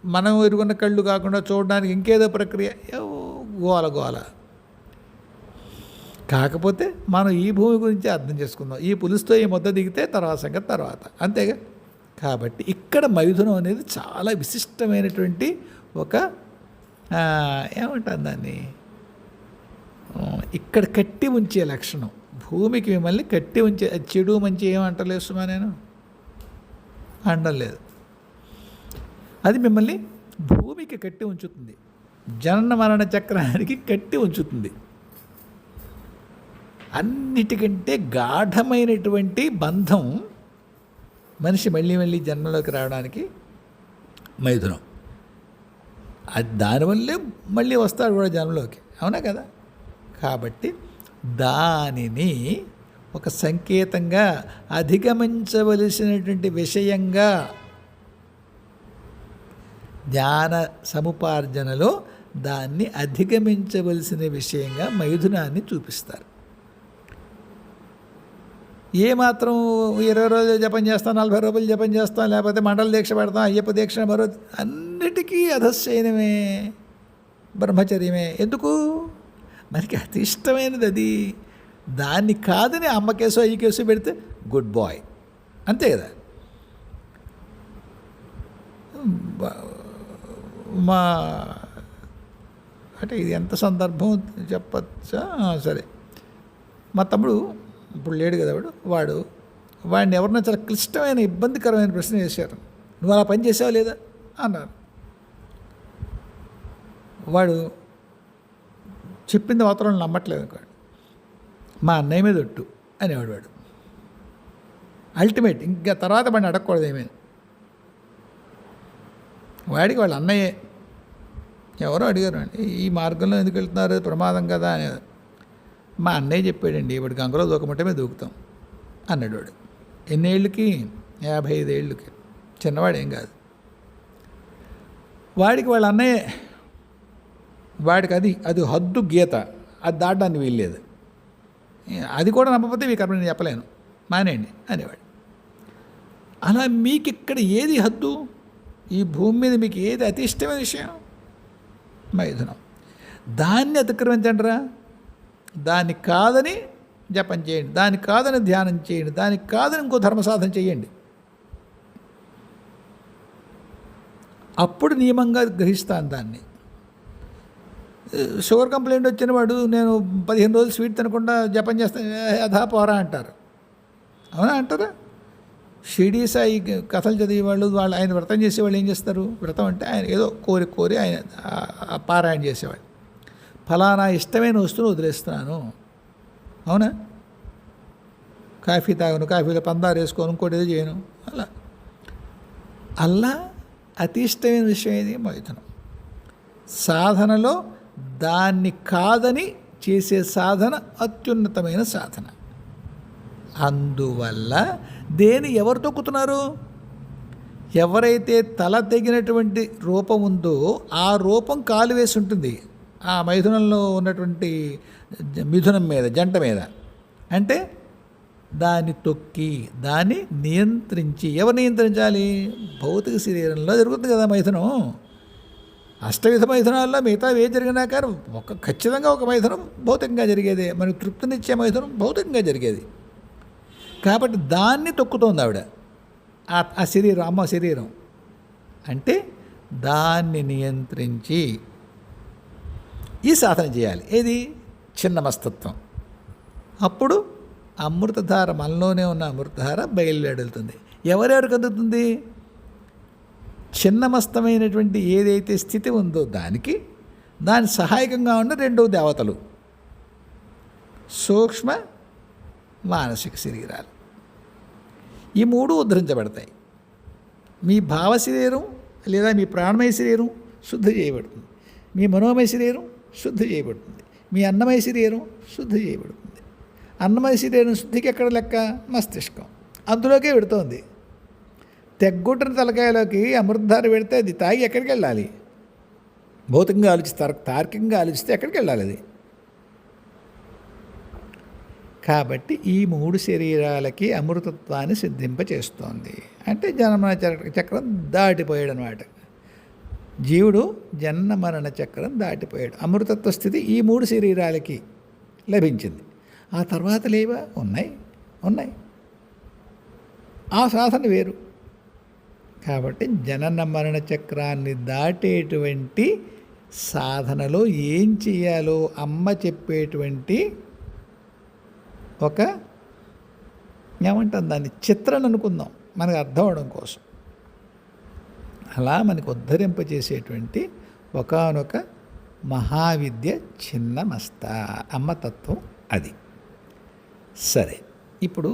మనం ఎరుగున్న కళ్ళు కాకుండా చూడడానికి ఇంకేదో ప్రక్రియ, గోల. కాకపోతే మనం ఈ భూమి గురించి అర్థం చేసుకుందాం. ఈ పులుసుతో ఈ ముద్ద దిగితే తర్వాత సంగతి తర్వాత, అంతేగా. కాబట్టి ఇక్కడ మైథునం అనేది చాలా విశిష్టమైనటువంటి ఒక ఏమంటారు దాన్ని, ఇక్కడ కట్టి ఉంచే లక్షణం. భూమికి మిమ్మల్ని కట్టి ఉంచే, చెడు మంచి ఏమంటలేదు సుమా, నేను అనడం లేదు. అది మిమ్మల్ని భూమికి కట్టి ఉంచుతుంది, జనన మరణ చక్రానికి కట్టి ఉంచుతుంది. అన్నిటికంటే గాఢమైనటువంటి బంధం మనిషి మళ్ళీ మళ్ళీ జన్మలోకి రావడానికి మైథునం. అది దానివల్లే మళ్ళీ వస్తాడు కూడా జన్మలోకి, అవునా కదా? కాబట్టి దానిని ఒక సంకేతంగా, అధిగమించవలసినటువంటి విషయంగా జ్ఞాన సముపార్జనలో దాన్ని అధిగమించవలసిన విషయంగా మైథునాన్ని చూపిస్తారు. ఏమాత్రం 20 రోజులు జపం చేస్తాం, 40 రోజులు జపం చేస్తాం, లేకపోతే మండల దీక్ష పెడతాం, అయ్యప్ప దీక్ష మరో, అన్నిటికీ అధశ్చయనమే, బ్రహ్మచర్యమే. ఎందుకు? మనకి అతి ఇష్టమైనది అది. దాన్ని కాదని అమ్మ కేసు అయ్యి కేసు పెడితే గుడ్ బాయ్, అంతే కదా. మా అంటే ఇది ఎంత సందర్భం చెప్పచ్చా? సరే, మా తమ్ముడు ఇప్పుడు లేడు కదా, వాడిని ఎవరన్నా చాలా క్లిష్టమైన ఇబ్బందికరమైన ప్రశ్న చేశారు. నువ్వు అలా పని చేసావా లేదా అన్నారు. వాడు చెప్పింది మాత్రం నమ్మట్లేదు అనుకోండి. మా అన్నయ్య మీద ఒట్టు అనేవాడు వాడు. అల్టిమేట్, ఇంకా తర్వాత వాడిని అడగకూడదు ఏమైనా. వాడికి వాళ్ళ అన్నయ్యే ఎవరో అడిగారు అండి, ఈ మార్గంలో ఎందుకు వెళ్తున్నారు, ప్రమాదం కదా అనేది. మా అన్నయ్య చెప్పాడండి, వాడు గంగలో దూకమంటే మేము దూకుతాం అన్నాడు వాడు. ఎన్నేళ్ళకి? 55 ఏళ్ళకి. చిన్నవాడేం కాదు. వాడికి వాళ్ళ అన్నయ్య, వాడికి అది హద్దు గీత, అది దాటడానికి వీల్లేదు. అది కూడా నమ్మకపోతే మీ కర్మ నేను చెప్పలేను, మానేయండి అనేవాడు. అలా మీకు ఇక్కడ ఏది హద్దు? ఈ భూమి మీద మీకు ఏది అతి ఇష్టమైన విషయం? మైథునం. దాన్ని అతిక్రమించండిరా. దాన్ని కాదని జపం చేయండి, దాన్ని కాదని ధ్యానం చేయండి, దానికి కాదని ఇంకో ధర్మ సాధన చేయండి. అప్పుడు నియమంగా గ్రహిస్తాను దాన్ని. షుగర్ కంప్లైంట్ వచ్చిన వాడు నేను 15 రోజులు స్వీట్ తినకుండా జపం చేస్తాను, అదా పోరా అంటారు. అవునా అంటారా? షిరిడీ సాయి కథలు చదివేవాళ్ళు, ఆయన వ్రతం చేసేవాళ్ళు ఏం చేస్తారు? వ్రతం అంటే ఆయన ఏదో కోరి ఆయన పారాయణ చేసేవాళ్ళు. ఫలానా ఇష్టమైన వస్తువును వదిలేస్తున్నాను, అవునా? కాఫీ తాగను, కాఫీలో పందారు వేసుకోను, ఇంకోటి ఏదో చేయను, అలా అతి ఇష్టమైన విషయం ఏది? మైథునం. సాధనలో దాన్ని కాదని చేసే సాధన అత్యున్నతమైన సాధన. అందువల్ల దేని ఎవరు తొక్కుతున్నారు? ఎవరైతే తల తెగినటువంటి రూపం ఉందో ఆ రూపం కాలు వేసి ఉంటుంది ఆ మైథునంలో ఉన్నటువంటి మిథునం మీద, జంట మీద. అంటే దాన్ని తొక్కి, దాన్ని నియంత్రించి. ఎవరు నియంత్రించాలి? భౌతిక శరీరంలో జరుగుతుంది కదా మైథునం. అష్టవిధ మైథునాల్లో మిగతా ఏ జరిగినాక ఖచ్చితంగా ఒక మైథునం భౌతికంగా జరిగేది, మనకు తృప్తినిచ్చే మైథునం భౌతికంగా జరిగేది. కాబట్టి దాన్ని తొక్కుతోంది ఆవిడ, ఆ శరీరం, అమ్మ శరీరం. అంటే దాన్ని నియంత్రించి ఈ సాధన చేయాలి. ఏది? చిన్న మస్తత్వం. అప్పుడు అమృతధార, మనలోనే ఉన్న అమృతధార బయలుదేరుతుంది. ఎవరెవరికి అందుతుంది? చిన్నమస్తమైనటువంటి ఏదైతే స్థితి ఉందో దాని సహాయకంగా ఉన్న 2 దేవతలు, సూక్ష్మ మానసిక శరీరాలు. ఈ 3 ఉద్ధరించబడతాయి. మీ భావ శరీరం లేదా మీ ప్రాణమయ శరీరం శుద్ధి చేయబడుతుంది, మీ మనోమయ శరీరం శుద్ధి చేయబడుతుంది, మీ అన్నమయ శరీరం శుద్ధి చేయబడుతుంది. అన్నమయ శరీరం శుద్ధికి ఎక్కడ లెక్క? మస్తిష్కం. అందులోకే పెడుతోంది. తెగ్గొట్టిన తలకాయలోకి అమృతధార పెడితే అది తాగి ఎక్కడికి వెళ్ళాలి? భౌతికంగా ఆలోచిస్తారు, తార్కికంగా ఆలోచిస్తే ఎక్కడికి వెళ్ళాలి అది? కాబట్టి ఈ 3 శరీరాలకి అమృతత్వాన్ని సిద్ధింపచేస్తోంది. అంటే జన్మ చక్రం దాటిపోయాడు అన్నమాట. జీవుడు జన్మ మరణ చక్రం దాటిపోయాడు. అమృతత్వ స్థితి ఈ 3 శరీరాలకి లభించింది. ఆ తర్వాత లేవా? ఉన్నాయి. ఆ సాధన వేరు. కాబట్టి జనన మరణ చక్రాన్ని దాటేటువంటి సాధనలో ఏం చేయాలో అమ్మ చెప్పేటువంటి ఒక ఏమంటాం దాన్ని, చిత్రణ అనుకుందాం మనకు అర్థం అవడం కోసం. అలా మనకు ఉద్ధరింపజేసేటువంటి ఒకానొక మహావిద్య చిన్నమస్త అమ్మతత్వం అది. సరే, ఇప్పుడు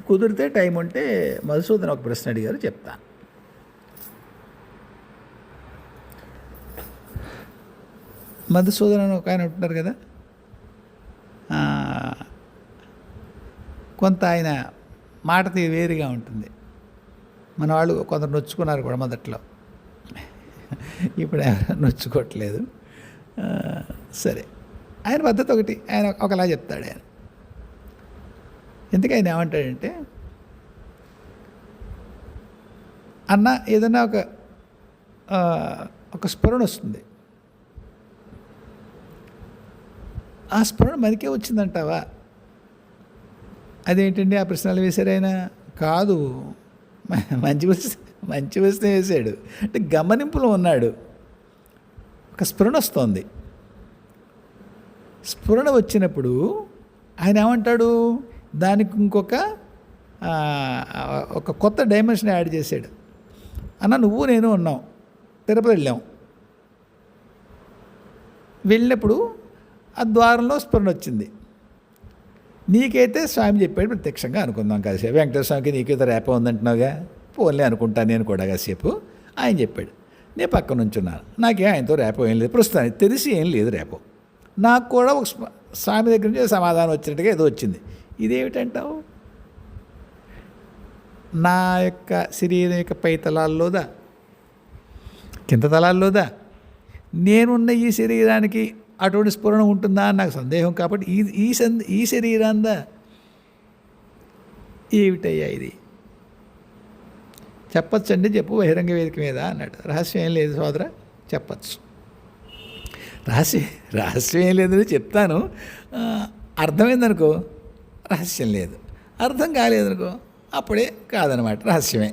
కుదిరితే టైం ఉంటే మధుసూదన్ ఒక ప్రశ్న అడిగారు, చెప్తా. మధుసూదన్ అని ఒక ఆయన ఉంటున్నారు కదా, కొంత ఆయన మాట తీరు వేరుగా ఉంటుంది. మన వాళ్ళు కొందరు నొచ్చుకున్నారు కూడా మొదట్లో, ఇప్పుడు ఎవరు నొచ్చుకోవట్లేదు. సరే, ఆయన పద్ధతి ఒకటి, ఆయన ఒకలా చెప్తాడు. ఆయన ఎందుకు ఆయన ఏమంటాడంటే, అన్న ఏదన్నా ఒక స్ఫురణ వస్తుంది, ఆ స్ఫురణ మనకే వచ్చిందంటావా? అదేంటండి ఆ ప్రశ్నలు వేశారు ఆయన? కాదు, మంచి ప్రశ్న వేశాడు. అంటే గమనింపులో ఉన్నాడు. ఒక స్ఫురణ వస్తుంది, స్ఫురణ వచ్చినప్పుడు ఆయన ఏమంటాడు, దానికి ఇంకొక కొత్త డైమెన్షన్ యాడ్ చేశాడు. అన్న నువ్వు నేను ఉన్నాం, తిరుపతి వెళ్ళినప్పుడు ఆ ద్వారంలో స్ఫురణ వచ్చింది. నీకైతే స్వామి చెప్పాడు ప్రత్యక్షంగా అనుకుందాం కాసేపు, వెంకటేశ్వర స్వామికి నీకైతే రేప ఉందంటున్నావుగా, పోన్లే అనుకుంటాను నేను కూడా కాసేపు. ఆయన చెప్పాడు, నేను పక్క నుంచున్నాను, నాకే ఆయనతో రేపో ఏం లేదు, ప్రస్తుతానికి తెలిసి ఏం లేదు రేపో. నాకు కూడా ఒక స్వామి దగ్గర నుంచి సమాధానం వచ్చినట్టుగా ఏదో వచ్చింది. ఇదేమిటంటావు? నా యొక్క శరీరం యొక్క పై తలాల్లోదా కింద తలాల్లోదా నేనున్న ఈ శరీరానికి అటువంటి స్ఫురణ ఉంటుందా అని నాకు సందేహం. కాబట్టి ఈ శరీరాందా ఏమిటయ్యా ఇది? చెప్పచ్చండి, చెప్పు బహిరంగ వేదిక మీద అన్నాడు. రహస్యం ఏం లేదు సోదర, చెప్పచ్చు. రహస్యం ఏం లేదని చెప్తాను, అర్థమైందనుకో రహస్యం లేదు, అర్థం కాలేదనుకో అప్పుడే కాదనమాట, రహస్యమే.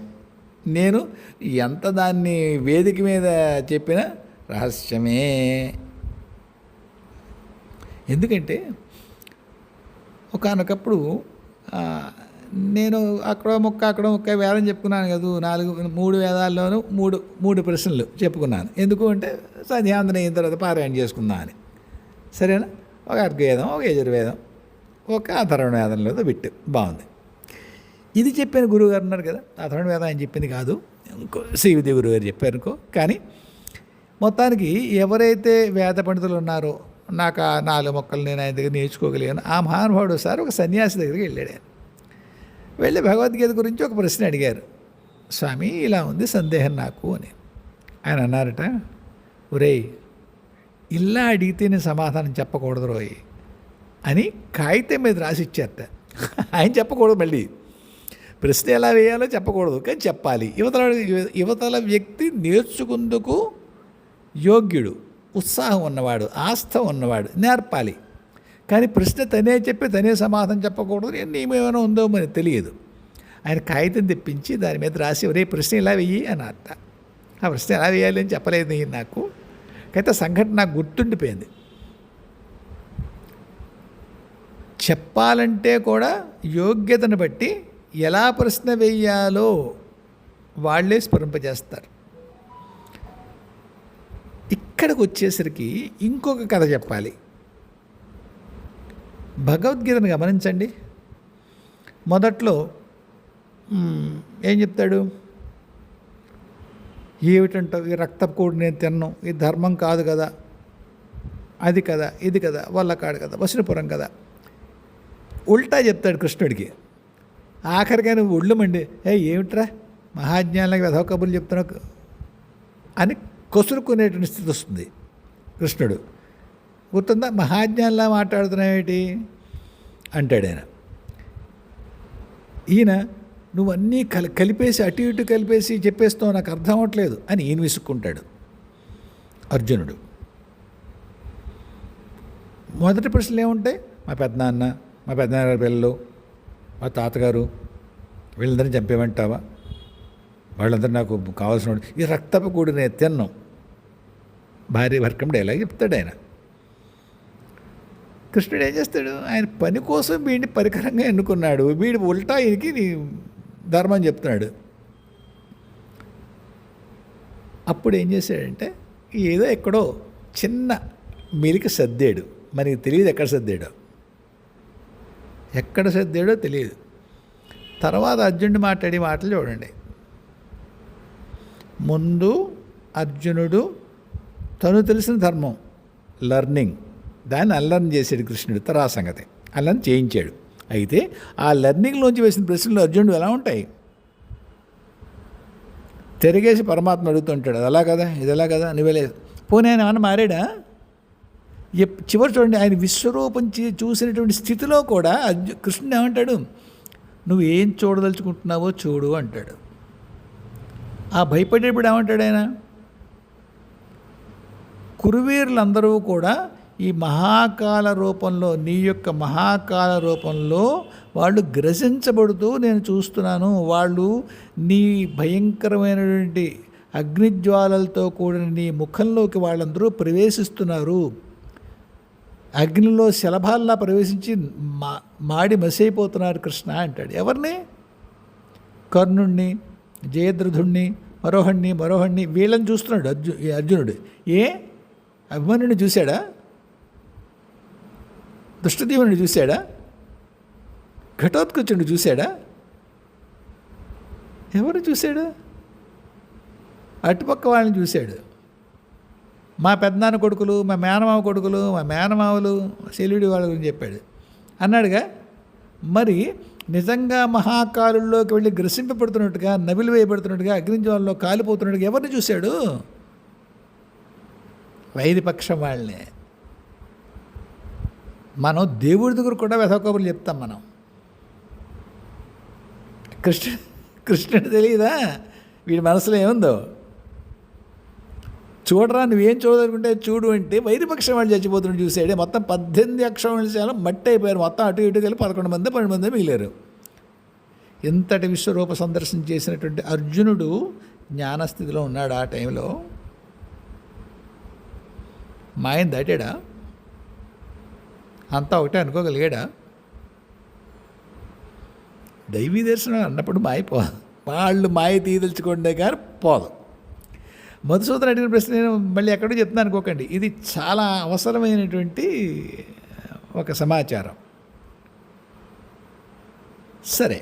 నేను ఎంత దాన్ని వేదిక మీద చెప్పినా రహస్యమే. ఎందుకంటే ఒకానొకప్పుడు నేను అక్కడ మొక్క వేదం చెప్పుకున్నాను కదా, 3 వేదాల్లోనూ మూడు ప్రశ్నలు చెప్పుకున్నాను. ఎందుకు అంటే సంధ్యాంతనం అయిన తర్వాత పారాయణ చేసుకుందాం అని. సరేనా? ఒక అర్ఘవేదం, ఒక యజుర్వేదం, ఒక అథర్వణ వేదంలో బిట్టు బాగుంది. ఇది చెప్పిన గురువుగారు ఉన్నారు కదా, అథర్వణ వేదం ఆయన చెప్పింది కాదు, ఇంకో శ్రీవిద్య గురువు గారు చెప్పారు అనుకో. కానీ మొత్తానికి ఎవరైతే వేద పండితులు ఉన్నారో, నాకు ఆ 4 మొక్కలు నేను ఆయన దగ్గర నేర్చుకోగలిగాను, ఆ మహానుభావుడు ఒకసారి ఒక సన్యాసి దగ్గరికి వెళ్ళాడు. ఆయన వెళ్ళి భగవద్గీత గురించి ఒక ప్రశ్న అడిగారు. స్వామి ఇలా ఉంది సందేహం నాకు అని. ఆయన అన్నారట, ఒరేయ్ ఇలా అడిగితే నేను సమాధానం చెప్పకూడదు రోయ్ అని కాగితం మీద రాసి ఇచ్చారట. ఆయన చెప్పకూడదు, మళ్ళీ ప్రశ్న ఎలా వేయాలో చెప్పకూడదు, కానీ చెప్పాలి. యువతల వ్యక్తి నేర్చుకుందుకు యోగ్యుడు, ఉత్సాహం ఉన్నవాడు, ఆస్థ ఉన్నవాడు, నేర్పాలి. కానీ ప్రశ్న తనే చెప్పి తనే సమాధానం చెప్పకూడదు, నియమం ఏమైనా ఉందో మనకు తెలియదు. ఆయన కాగితం తెప్పించి దాని మీద రాసి, ఒరే ప్రశ్న ఇలా వెయ్యి అని అర్థ. ఆ ప్రశ్న ఎలా వేయాలి అని చెప్పలేదు నేను, నాకు అయితే సంఘటన నాకు గుర్తుండిపోయింది. చెప్పాలంటే కూడా యోగ్యతను బట్టి ఎలా ప్రశ్న వేయాలో వాళ్ళే స్ఫురింపజేస్తారు. ఇక్కడికి వచ్చేసరికి ఇంకొక కథ చెప్పాలి. భగవద్గీతను గమనించండి. మొదట్లో ఏం చెప్తాడు? ఏమిటంటావు, ఈ రక్తపు కూడు నేను తిన్నాను, ఇది ధర్మం కాదు కదా, అది కదా, ఇది కదా, వల్ల కాడు కదా, వసనపురం కదా, ఉల్టా చెప్తాడు కృష్ణుడికి. ఆఖరిగా నువ్వు ఒళ్ళు మండి, ఏమిట్రా మహాజ్ఞానానికి వెధవ కబుర్లు చెప్తున్నావు అని కొసురుకునేటువంటి స్థితి వస్తుంది. కృష్ణుడు గుర్తుందా? మహాజ్ఞానంలా మాట్లాడుతున్నావేటి అంటాడు ఆయన. ఈయన నువ్వు అన్నీ కలిపేసి అటు ఇటు కలిపేసి చెప్పేస్తావు, నాకు అర్థం అవ్వట్లేదు అని ఈయన విసుక్కుంటాడు అర్జునుడు. మొదటి ప్రశ్నలు ఏముంటాయి? మా పెద్దనాన్న పిల్లలు, మా తాతగారు, వీళ్ళందరినీ చంపేమంటావా? వాళ్ళందరూ నాకు కావాల్సిన ఈ రక్తపు కూడి నేను తిన్నాం, భార్య భర్గం డైలాగ్ చెప్తాడు ఆయన. కృష్ణుడు ఏం చేస్తాడు? ఆయన పని కోసం వీడిని పరికరంగా ఎన్నుకున్నాడు, వీడి ఉల్టా ఈయనకి ధర్మం చెప్తున్నాడు. అప్పుడు ఏం చేశాడంటే ఏదో ఎక్కడో చిన్న మెలిక సర్దాడు. మనకి తెలియదు ఎక్కడ సర్దాడో తెలియదు. తర్వాత అర్జునుడు మాట్లాడే మాటలు చూడండి. ముందు అర్జునుడు తను తెలిసిన ధర్మం లర్నింగ్, దాన్ని అన్లర్న్ చేశాడు కృష్ణుడు. తర్వాత సంగతి అన్లర్న్ చేయించాడు. అయితే ఆ లర్నింగ్లోంచి వేసిన ప్రశ్నలు అర్జునుడు ఎలా ఉంటాయి? తిరిగేసి పరమాత్మ అడుగుతుంటాడు, అది అలా కదా, ఇది ఎలా కదా, నువ్వేలేదు. పోనీ ఆయన ఏమన్నా మారాడా? చివరి చూడండి, ఆయన విశ్వరూపం చూసినటువంటి స్థితిలో కూడా కృష్ణుడు ఏమంటాడు? నువ్వు ఏం చూడదలుచుకుంటున్నావో చూడు అంటాడు. ఆ భయపడేప్పుడు ఏమంటాడు ఆయన? కురువీరులందరూ కూడా ఈ మహాకాల రూపంలో, నీ యొక్క మహాకాల రూపంలో వాళ్ళు గ్రసించబడుతూ నేను చూస్తున్నాను. వాళ్ళు నీ భయంకరమైనటువంటి అగ్నిజ్వాలలతో కూడిన నీ ముఖంలోకి వాళ్ళందరూ ప్రవేశిస్తున్నారు. అగ్నిలో శలభాల్లా ప్రవేశించి మాడి మసైపోతున్నారు కృష్ణ అంటాడు. ఎవరిని? కర్ణుణ్ణి, జయద్రథుణ్ణి, మరోహణ్ణి వీళ్ళని చూస్తున్నాడు అర్జునుడు. అభిమన్యుని చూశాడా? దుష్టదేవుని చూశాడా? ఘటోత్కచుడిని చూశాడా? ఎవరు చూశాడు? అటుపక్క వాళ్ళని చూశాడు. మా పెద్దనాన్న కొడుకులు, మా మేనమావ కొడుకులు, మా మేనమావలు, శల్యుడి వాళ్ళ గురించి చెప్పాడు అన్నాడుగా. మరి నిజంగా మహాకాలుల్లోకి వెళ్ళి గ్రసింపబడుతున్నట్టుగా, నవిలి వేయబడుతున్నట్టుగా, అగ్నిజ్వాలలో కాలిపోతున్నట్టుగా ఎవరిని చూశాడు? వైరిపక్షం వాళ్ళనే. మనం దేవుడి దగ్గర కూడా వెధకబుర్లు చెప్తాం. మనం కృష్ణుడు తెలియదా వీడి మనసులో ఏముందో? చూడరా, నువ్వేం చూడాలనుకుంటే చూడు అంటే వైరిపక్షం వాళ్ళు చచ్చిపోతున్నట్టు చూసాడే. మొత్తం 18 అక్షరాలు మట్టి అయిపోయారు. మొత్తం అటు ఇటు కలిపి 12 మంది మిగిలారు. ఇంతటి విశ్వరూప సందర్శన చేసినటువంటి అర్జునుడు జ్ఞానస్థితిలో ఉన్నాడు. ఆ టైంలో మాయను దాటాడా? అంతా ఒకటే అనుకోగలిగాడా? దైవీ దర్శనం అన్నప్పుడు వాళ్ళు మాయ తీయదలుచుకోండే కానీ పోదు. మధుసూదన్ అడిగిన ప్రశ్న నేను మళ్ళీ ఎక్కడో చెప్తున్నాను అనుకోకండి. ఇది చాలా అవసరమైనటువంటి ఒక సమాచారం. సరే,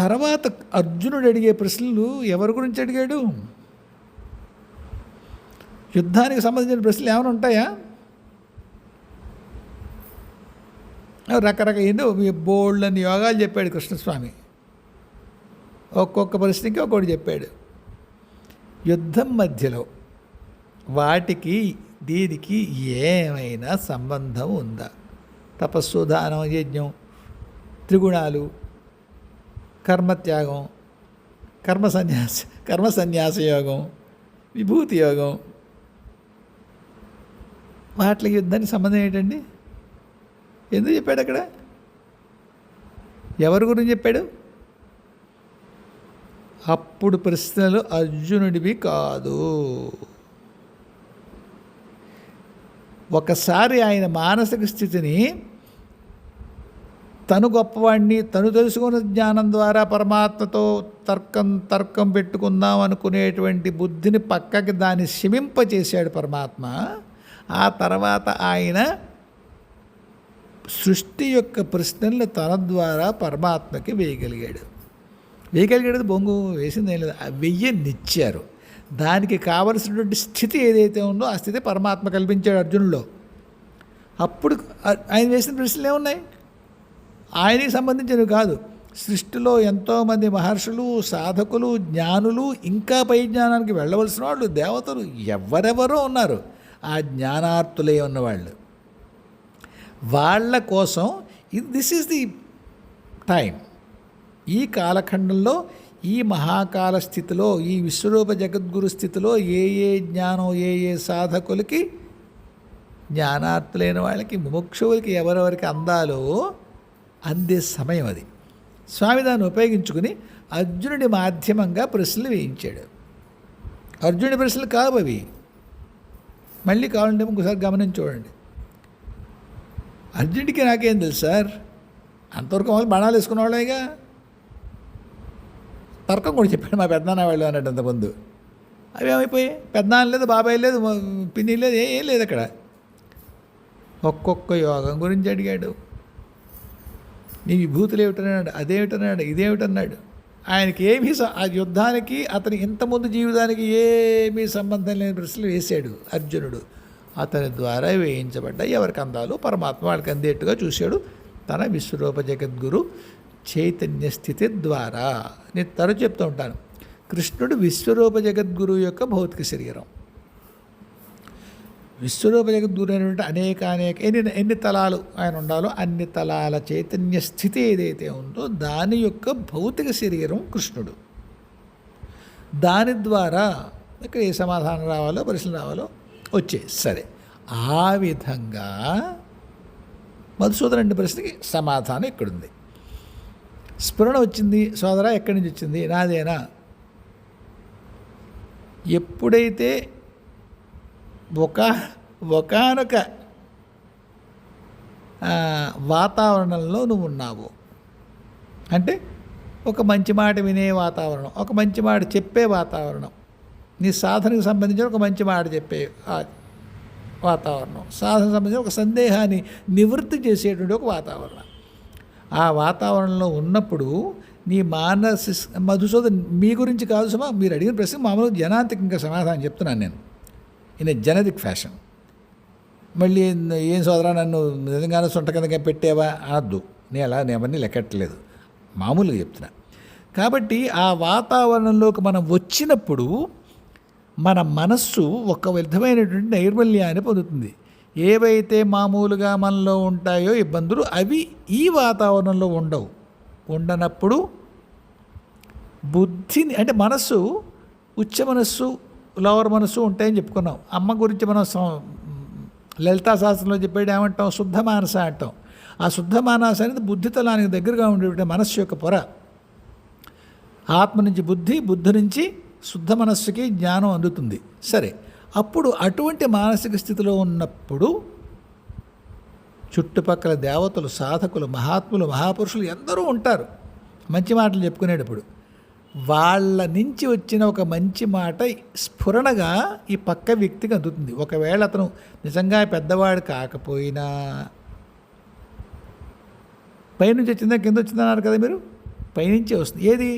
తర్వాత అర్జునుడు అడిగే ప్రశ్నలు ఎవరి గురించి అడిగాడు? యుద్ధానికి సంబంధించిన ప్రశ్నలు ఏమైనా ఉంటాయా? రకరకాల బోల్డని యోగాలు చెప్పాడు కృష్ణస్వామి. ఒక్కొక్క ప్రశ్నకి ఒక్కొక్కటి చెప్పాడు. యుద్ధం మధ్యలో వాటికి దీనికి ఏమైనా సంబంధం ఉందా? తపస్సు, దానం, యజ్ఞం, త్రిగుణాలు, కర్మత్యాగం, కర్మ సన్యాస యోగం, విభూతి యోగం, వాటికి యుద్ధానికి సంబంధం ఏంటండి? ఎందుకు చెప్పాడు అక్కడ? ఎవరి గురించి చెప్పాడు? అప్పుడు ప్రశ్నలు అర్జునుడివి కాదు. ఒకసారి ఆయన మానసిక స్థితిని తను గొప్పవాడిని, తను తెలుసుకున్న జ్ఞానం ద్వారా పరమాత్మతో తర్కం పెట్టుకుందాం అనుకునేటువంటి బుద్ధిని పక్కకి దాన్ని శమింపచేశాడు పరమాత్మ. ఆ తర్వాత ఆయన సృష్టి యొక్క ప్రశ్నలను తన ద్వారా పరమాత్మకి వేయగలిగాడు. బొంగు వేసింది ఏం లేదు, వెయ్యనిచ్చారు. దానికి కావలసినటువంటి స్థితి ఏదైతే ఉందో ఆ స్థితి పరమాత్మ కల్పించాడు అర్జునులో. అప్పుడు ఆయన వేసిన ప్రశ్నలు ఏమున్నాయి? ఆయనకి సంబంధించినవి కాదు. సృష్టిలో ఎంతోమంది మహర్షులు, సాధకులు, జ్ఞానులు, ఇంకా పై జ్ఞానానికి వెళ్ళవలసిన వాళ్ళు, దేవతలు ఎవరెవరో ఉన్నారు. ఆ జ్ఞానార్థులే ఉన్నవాళ్ళు. వాళ్ళ కోసం దిస్ ఈజ్ ది టైం. ఈ కాలఖండంలో, ఈ మహాకాల స్థితిలో, ఈ విశ్వరూప జగద్గురు స్థితిలో ఏ జ్ఞానం, ఏ సాధకులకి, జ్ఞానార్థులైన వాళ్ళకి, ముముక్షువులకి ఎవరెవరికి అందాలో అందే సమయం అది. స్వామి దాన్ని ఉపయోగించుకుని అర్జునుడి మాధ్యమంగా ప్రశ్నలు వేయించాడు. అర్జునుడి ప్రశ్నలు కావు అవి. మళ్ళీ కావాలంటే ఇంకోసారి గమనించి చూడండి. అర్జునుడికి నాకేం తెలుసు సార్, అంతవరకు వాళ్ళు బాణాలు వేసుకున్న వాళ్ళేగా. తర్కం కూడా చెప్పాడు మా పెద్దనాన్న వాళ్ళు అన్నట్టు అంతకుముందు. అవి ఏమైపోయాయి? పెద్దనాన్న లేదు, బాబాయ్ లేదు, పిన్ని లేదు, ఏం లేదు అక్కడ. ఒక్కొక్క యోగం గురించి అడిగాడు. నీ విభూతులు ఏమిటన్నాడు, అదేమిటన్నాడు, ఇదేమిటన్నాడు. ఆయనకి ఏమీ ఆ యుద్ధానికి అతని ఇంతకుముందు జీవితానికి ఏమీ సంబంధం లేని ప్రశ్నలు వేశాడు అర్జునుడు. అతని ద్వారా వేయించబడ్డ ఎవరికి అందాలో పరమాత్మ వాళ్ళకి అందేట్టుగా చూశాడు తన విశ్వరూప జగద్గురు చైతన్య స్థితి ద్వారా. నేను తరచు చెప్తూ ఉంటాను, కృష్ణుడు విశ్వరూప జగద్గురు యొక్క భౌతిక శరీరం. విశ్వరూప జగద్గురు అనేటువంటి అనేక ఎన్ని తలాలు ఆయన ఉండాలో అన్ని తలాల చైతన్య స్థితి ఏదైతే ఉందో దాని యొక్క భౌతిక శరీరం కృష్ణుడు. దాని ద్వారా ఇక్కడ ఏ సమాధానం రావాలో ప్రశ్న రావాలో వచ్చే. సరే, ఆ విధంగా మధుసూదనుడి ప్రశ్నకి సమాధానం ఇక్కడుంది. స్ఫురణ వచ్చింది, సోదరా ఎక్కడి నుంచి వచ్చింది? నాదేనా? ఎప్పుడైతే ఒకానొక వాతావరణంలో నువ్వు ఉన్నావు అంటే ఒక మంచి మాట వినే వాతావరణం, ఒక మంచి మాట చెప్పే వాతావరణం, నీ సాధనకు సంబంధించిన ఒక మంచి మాట చెప్పే వాతావరణం, సాధనకు సంబంధించిన ఒక సందేహాన్ని నివృత్తి చేసేటువంటి ఒక వాతావరణం. ఆ వాతావరణంలో ఉన్నప్పుడు నీ మధుసూదన్ మీ గురించి కాదు సుమా, మీరు అడిగిన ప్రశ్న మామూలు జనాంతికంగా సమాధానం చెప్తున్నాను నేను ఇన్ జెనరిక్ ఫ్యాషన్. మళ్ళీ ఏం సోదరా నన్ను నిజంగానే సొంట కిందగా పెట్టేవా అనద్దు. నేను అవన్నీ లెక్కట్లేదు, మామూలుగా చెప్తున్నా. కాబట్టి ఆ వాతావరణంలోకి మనం వచ్చినప్పుడు మన మనస్సు ఒక విధమైనటువంటి నైర్మల్యాన్ని పొందుతుంది. ఏవైతే మామూలుగా మనలో ఉంటాయో ఇబ్బందులు అవి ఈ వాతావరణంలో ఉండనప్పుడు బుద్ధిని అంటే మనస్సు ఉచ్చ మనస్సు లోవర్ మనస్సు ఉంటాయని చెప్పుకున్నాం. అమ్మ గురించి మనం లలితా శాస్త్రంలో చెప్పేది ఏమంటాం? శుద్ధ మానస అంటాం. ఆ శుద్ధ మానస అనేది బుద్ధితలానికి దగ్గరగా ఉండేటువంటి మనస్సు యొక్క పొర. ఆత్మ నుంచి బుద్ధి, బుద్ధి నుంచి శుద్ధ మనస్సుకి జ్ఞానం అందుతుంది. సరే, అప్పుడు అటువంటి మానసిక స్థితిలో ఉన్నప్పుడు చుట్టుపక్కల దేవతలు, సాధకులు, మహాత్ములు, మహాపురుషులు ఎందరూ ఉంటారు మంచి మాటలు చెప్పుకునేటప్పుడు. వాళ్ళ నుంచి వచ్చిన ఒక మంచి మాట స్ఫురణగా ఈ పక్క వ్యక్తికి అందుతుంది. ఒకవేళ అతను నిజంగా పెద్దవాడు కాకపోయినా, పైనుంచి వచ్చిందా కింద వచ్చిందన్నారు కదా మీరు, పైనుంచే వస్తుంది. ఏది?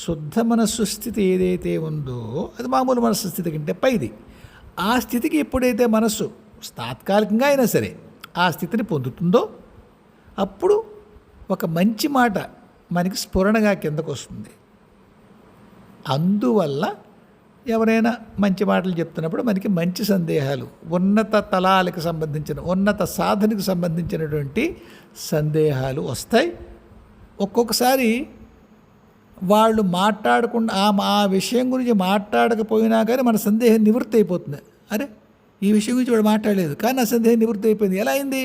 శుద్ధ మనస్సు స్థితి ఏదైతే ఉందో అది మామూలు మనస్సు స్థితి కంటే పైది. ఆ స్థితికి ఎప్పుడైతే మనస్సు తాత్కాలికంగా అయినా సరే ఆ స్థితిని పొందుతుందో అప్పుడు ఒక మంచి మాట మనకి స్ఫురణగా కిందకు వస్తుంది. అందువల్ల ఎవరైనా మంచి మాటలు చెప్తున్నప్పుడు మనకి మంచి సందేహాలు, ఉన్నత తలాలకు సంబంధించిన, ఉన్నత సాధనకు సంబంధించినటువంటి సందేహాలు వస్తాయి. ఒక్కొక్కసారి వాళ్ళు మాట్లాడకుండా ఆ విషయం గురించి మాట్లాడకపోయినా కానీ మన సందేహం నివృత్తి అయిపోతుంది. అరే, ఈ విషయం గురించి వాడు మాట్లాడలేదు కానీ నా సందేహం నివృత్తి అయిపోయింది. ఎలా అయింది?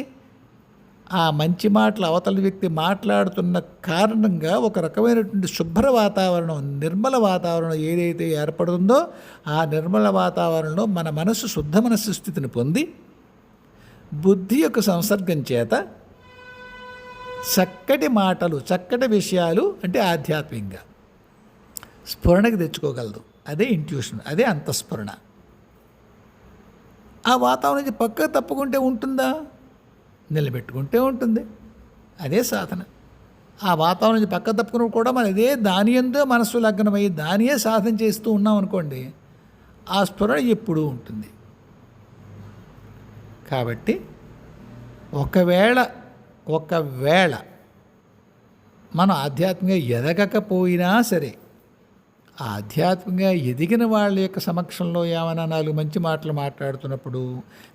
ఆ మంచి మాటలు అవతల వ్యక్తి మాట్లాడుతున్న కారణంగా ఒక రకమైనటువంటి శుభ్ర వాతావరణం, నిర్మల వాతావరణం ఏదైతే ఏర్పడుతుందో ఆ నిర్మల వాతావరణంలో మన మనస్సు శుద్ధ మనస్సు స్థితిని పొంది బుద్ధి యొక్క సంసర్గం చేత చక్కటి మాటలు, చక్కటి విషయాలు అంటే ఆధ్యాత్మికంగా స్ఫురణకి తెచ్చుకోగలదు. అదే ఇంట్యూషన్, అదే అంతఃస్ఫురణ. ఆ వాతావరణం నుంచి పక్కకు తప్పుకుంటే ఉంటుందా? నిలబెట్టుకుంటే ఉంటుంది. అదే సాధన. ఆ వాతావరణం నుంచి పక్క తప్పుకుని కూడా మనం అదే దాని యందే మనస్సు లగ్నమై దానియే సాధన చేస్తూ ఉన్నాం అనుకోండి, ఆ స్ఫురణ ఎప్పుడూ ఉంటుంది. కాబట్టి ఒకవేళ మనం ఆధ్యాత్మికంగా ఎదగకపోయినా సరే, ఆధ్యాత్మికంగా ఎదిగిన వాళ్ళ యొక్క సమక్షంలో ఏమైనా 4 మంచి మాటలు మాట్లాడుతున్నప్పుడు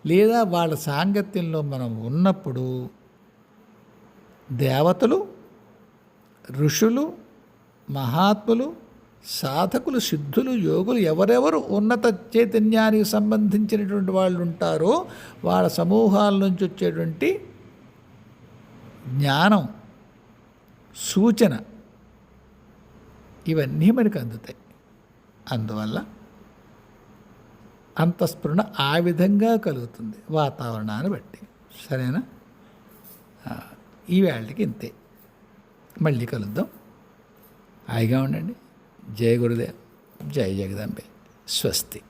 లేదా వాళ్ళ సాంగత్యంలో మనం ఉన్నప్పుడు దేవతలు, ఋషులు, మహాత్ములు, సాధకులు, సిద్ధులు, యోగులు ఎవరెవరు ఉన్నత చైతన్యానికి సంబంధించినటువంటి వాళ్ళు ఉంటారో వాళ్ళ సమూహాల నుంచి వచ్చేటువంటి జ్ఞానం, సూచన ఇవన్నీ మనకు అందుతాయి. అందువల్ల అంతఃస్ఫురణ ఆ విధంగా కలుగుతుంది వాతావరణాన్ని బట్టి. సరేనా? ఈ వేళకి ఇంతే. మళ్ళీ కలుద్దాం. హాయిగా ఉండండి. జయ గురుదేవ్, జై జగదంబే. స్వస్తి.